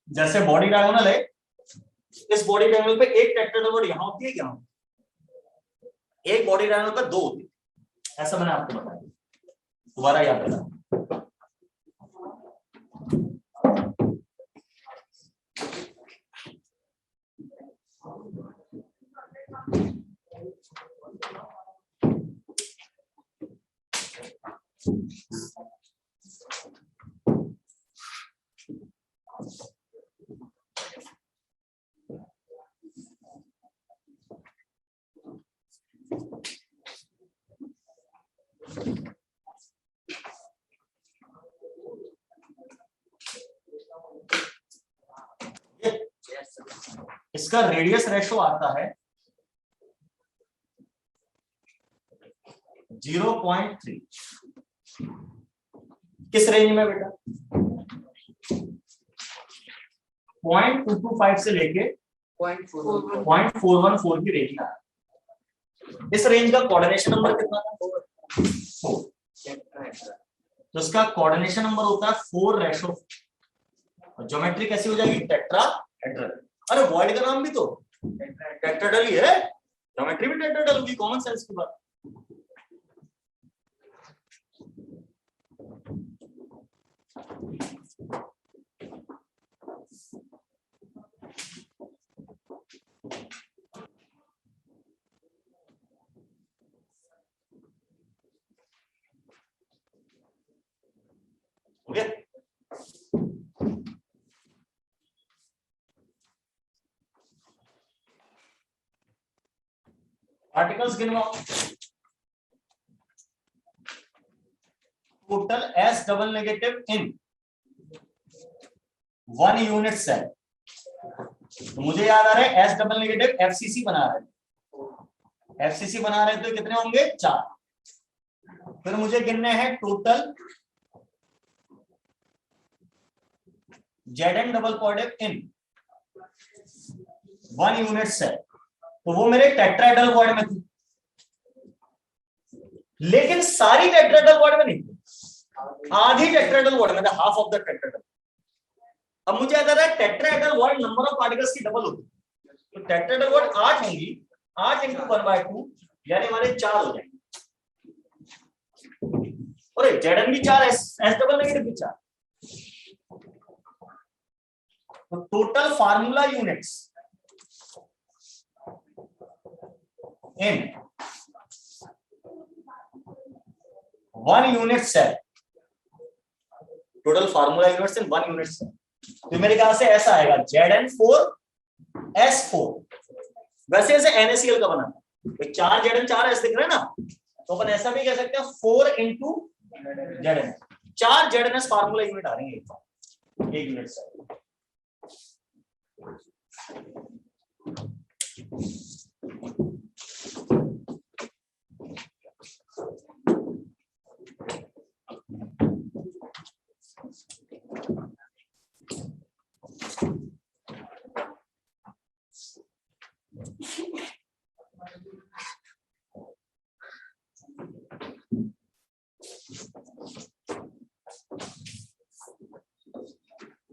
जैसे बॉडी डायगोनल है, इस बॉडी डायगोनल पे एक टेट्राहेड्रल बॉन्ड यहां होती है, यहां एक बॉडी डायगोनल पे दो होती है, ऐसा मैंने आपको बताया, दोबारा याद रखना। इसका रेडियस रेशो आता है 0.3। किस रेंज में बेटा? 0.225 से लेके 0.414 की रेंज में। इस रेंज का कोऑर्डिनेशन नंबर कितना था? 4। तो इसका कोऑर्डिनेशन नंबर होता है 4/4। ज्योमेट्री कैसी हो जाएगी? टेट्राहेड्रल। अरे वॉइड का नाम भी तो टेट्राहेड्रल ही है, ज्योमेट्री भी टेट्राहेड्रल होगी, कॉमन सेंस की बात। ओके, आर्टिकल्स गिनवाओ। Total S double negative in 1 unit cell. तो मुझे याद आ रहा है S डबल नेगेटिव FCC बना रहे हैं, FCC बना रहे हैं तो कितने होंगे? 4। फिर मुझे गिनने हैं total Zn double positive in 1 unit cell. तो वो मेरे टेट्राहेड्रल वॉइड में थी, लेकिन सारी टेट्राहेड्रल वॉइड में नहीं थी, आधी टेट्राहेड्रल वॉइड में था, हाफ ऑफ द टेट्राहेड्रल। अब मुझे याद आ रहा है tetrahedral void number of particles की डबल होती है, तो टेट्राहेड्रल वॉइड 8 होंगी, 8 × 1/2 यानी हमारे 4 हो जाएंगे। और Zn भी 4 है, S डबल नेगेटिव भी 4। तो total formula units in 1 unit cell, total formula units in 1 unit cell. तो मेरे ख्याल से ऐसा आएगा Zn4S4। वैसे ऐसे NaCl का बना है, 4 Zn 4 S दिख रहे हैं ना, तो अपन ऐसा भी कह सकते हैं 4 × Zn। 4 ZnS फार्मूला यूनिट आ रही है एक यूनिट सेल।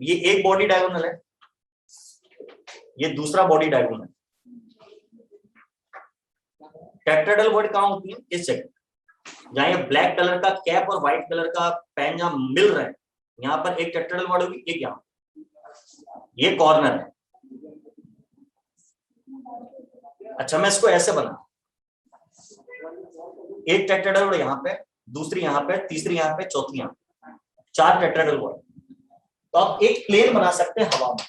ये एक बॉडी डायगोनल है, ये दूसरा बॉडी डायगोनल है। टेट्राहेड्रल वॉइड कहां होती है? इस जगह, जहां ये ब्लैक कलर का कैप और व्हाइट कलर का पेन जहां मिल रहा है, यहां पर एक टेट्राहेड्रल वॉइड होगी, एक यहां, ये कॉर्नर है। अच्छा, मैं इसको ऐसे बना, एक टेट्राहेड्रल वॉइड यहां पे, दूसरी यहां पे, तीसरी यहां पे, चौथी यहां पे, 4 टेट्राहेड्रल वॉइड। तो आप एक प्लेन बना सकते हैं हवा में।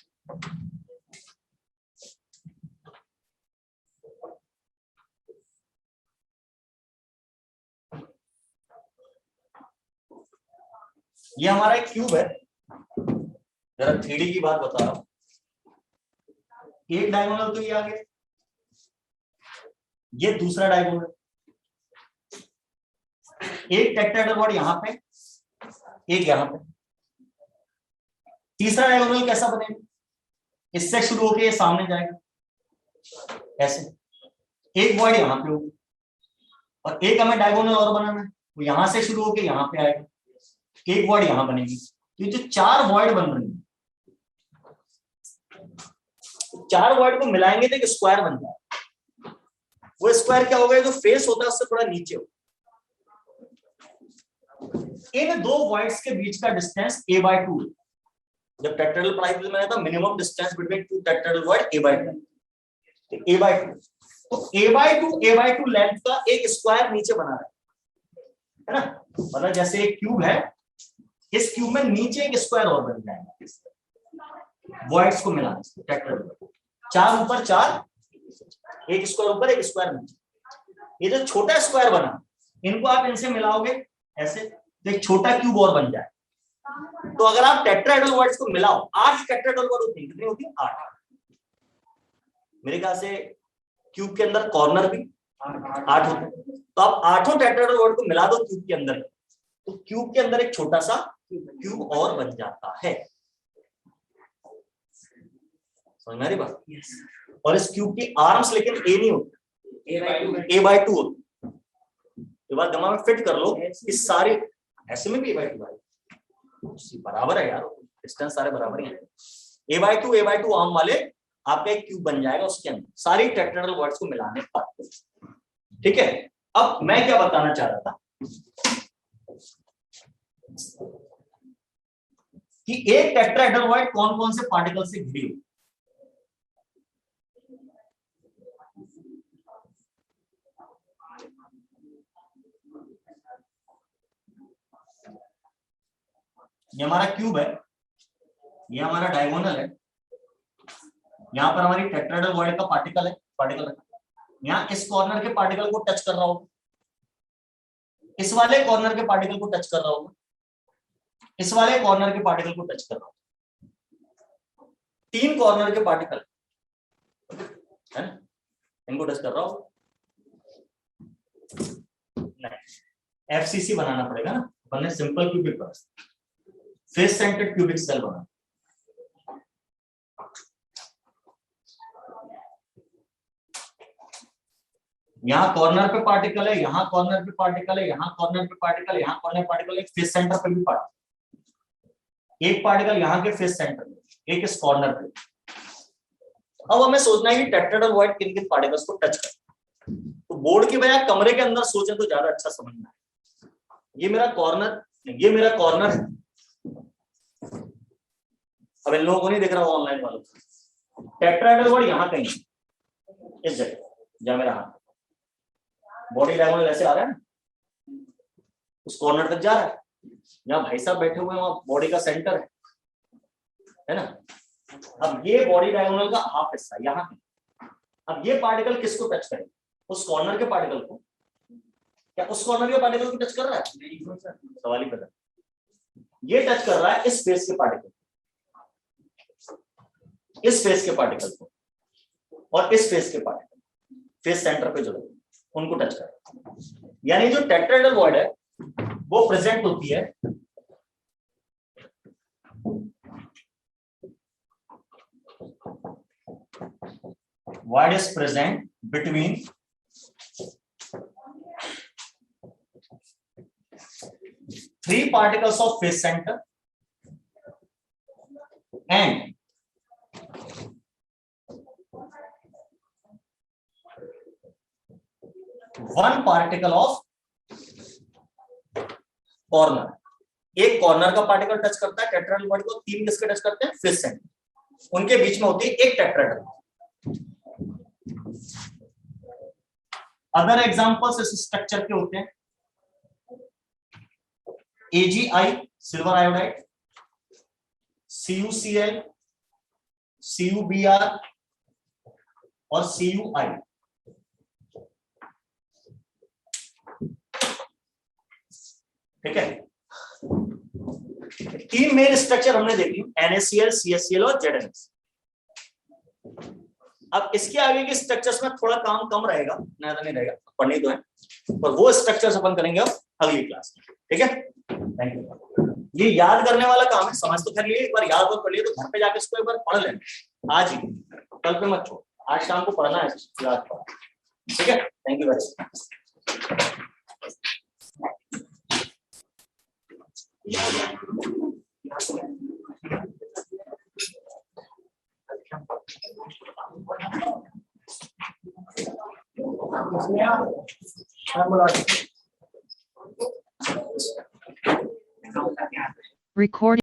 ये हमारा एक क्यूब है, जरा 3D की बात बता रहा हूं। एक डायगोनल तो ये आ गया, ये दूसरा डायगोनल, एक टेट्राहेड्रल वॉइड यहां पे, एक यहां पे। तीसरा डायगोनल कैसा बनेगा? इससे शुरू होके ये सामने जाएगा ऐसे, एक वॉइड यहां पे होगी, और एक हमें डायगोनल और बनाना है, वो यहां से शुरू होके यहां पे आएगा, एक वॉइड यहां बनेगी। ये जो 4 वॉइड बन रही है, 4 वॉइड को मिलाएंगे तो एक स्क्वायर बन जाएगा। वो स्क्वायर क्या होगा? जो फेस होता है उससे थोड़ा नीचे होगा। इन 2 वॉइड्स के बीच का डिस्टेंस a/2 है। जब टेट्राहेड्रल पढ़ाई मैंने था minimum distance between 2 tetrahedral void a/2, तो a/2, तो a/2 लेंथ का एक स्क्वायर नीचे बना है ना। मतलब जैसे एक क्यूब है, इस क्यूब में नीचे एक स्क्वायर और बन जाएगा वॉइड्स को मिलाने से। टेट्राहेड्रल 4 ऊपर 4, एक स्क्वायर ऊपर एक स्क्वायर नीचे। ये जो छोटा स्क्वायर बना, इनको आप इनसे मिलाओगे ऐसे, तो एक छोटा क्यूब और बन जाए। तो अगर आप टेट्राहेड्रल वॉइड्स को मिलाओ, 8 टेट्राहेड्रल वॉइड होती है, कितनी होती है? 8। मेरे ख्याल से क्यूब के अंदर कॉर्नर भी 8 होते हैं, तो आप 8 टेट्राहेड्रल वर्ड को मिला दो क्यूब के अंदर, तो क्यूब के अंदर एक छोटा सा क्यूब और बन जाता है। समझ में आ रही बात? और इस क्यूब की आर्म्स लेकिन ए नहीं होती, a/2 होती। ये बात दिमाग में फिट कर लो कि सारे ऐसे में भी a/2 बराबर है यार, डिस्टेंस सारे बराबर ही हैं। a/2 आर्म वाले आपका एक क्यूब बन जाएगा उसके अंदर सारी टेट्राहेड्रल वर्ड्स को मिलाने पर। ठीक है, अब मैं क्या बताना चाह रहा था कि एक टेट्राहेड्रल वर्ड कौन कौन से पार्टिकल से घिरी हो। ये हमारा क्यूब है, ये हमारा डायगोनल है, यहां पर हमारी टेट्राहेड्रल वर्ड का पार्टिकल है, यहां इस कॉर्नर के पार्टिकल को टच कर रहा होगा, इस वाले कॉर्नर के पार्टिकल को टच कर रहा होगा, इस वाले कॉर्नर के पार्टिकल को टच कर रहा होगा। 3 कॉर्नर के पार्टिकल है ना, इनको टच कर रहा होगा। नहीं, FCC बनाना पड़ेगा ना, बनने simple cubic face centred cubic cell बना। यहाँ कॉर्नर पे पार्टिकल है, यहाँ कॉर्नर पे पार्टिकल है, यहाँ कॉर्नर पे पार्टिकल, यहाँ कॉर्नर पार्टिकल, एक फेस सेंटर पे भी पार्टिकल, एक पार्टिकल यहाँ के फेस सेंटर में, एक इस कॉर्नर पे। अब हमें सोचना है कि टेट्राहेड्रल वर्ड किन किन पार्टिकल्स को टच करे, तो बोर्ड की बजाय कमरे के अंदर सोचें तो ज्यादा अच्छा समझना है। ये मेरा कॉर्नर है, अब इन लोगों को नहीं दिख रहा ऑनलाइन वालों को, टेट्राहेड्रल वर्ड यहाँ कहीं इस जगह जहां मेरा हाथ, बॉडी डायगोनल ऐसे आ रहा है ना, उस कॉर्नर तक जा रहा है, जहां भाई साहब बैठे हुए हैं वहां बॉडी का सेंटर है ना। अब ये बॉडी डायगोनल का हाफ हिस्सा यहाँ है। अब ये पार्टिकल किसको टच करेगा, उस कॉर्नर के पार्टिकल को, क्या उस कॉर्नर के पार्टिकल को टच कर रहा है? सवाल ही पैदा, ये टच कर रहा है इस फेस के पार्टिकल, इस फेस के पार्टिकल को, और इस फेस के पार्टिकल, फेस सेंटर पे जो उनको टच कर। यानी जो टेट्राहेड्रल वर्ड है वो प्रेजेंट होती है word is present between three particles of face center and one particle of corner। एक कॉर्नर का पार्टिकल टच करता है टेट्राहेड्रल वर्ड को, 3 किसके टच करते हैं? फेस सेंटर, उनके बीच में होती है एक टेट्राहेड्रल। अदर एग्जांपल्स इस स्ट्रक्चर के होते हैं AgI silver iodide, CuCl, CuBr और CuI। ठीक है, 3 मेन स्ट्रक्चर हमने देख ली, NaCl, CaCl और ZnS। अब इसके आगे के स्ट्रक्चर्स में थोड़ा काम कम रहेगा, ज्यादा नहीं रहेगा, पढ़नी तो है, पर वो स्ट्रक्चर्स अपन करेंगे अब अगली क्लास में। ठीक है, थैंक यू। ये याद करने वाला काम है, समझ तो कर लिए, एक बार याद और कर लिए तो घर पे जाके इसको एक बार पढ़ लेना, आज ही, कल पे मत छोड़, आज शाम को पढ़ना है, याद पढ़ा। ठीक है, thank you very much. Recording.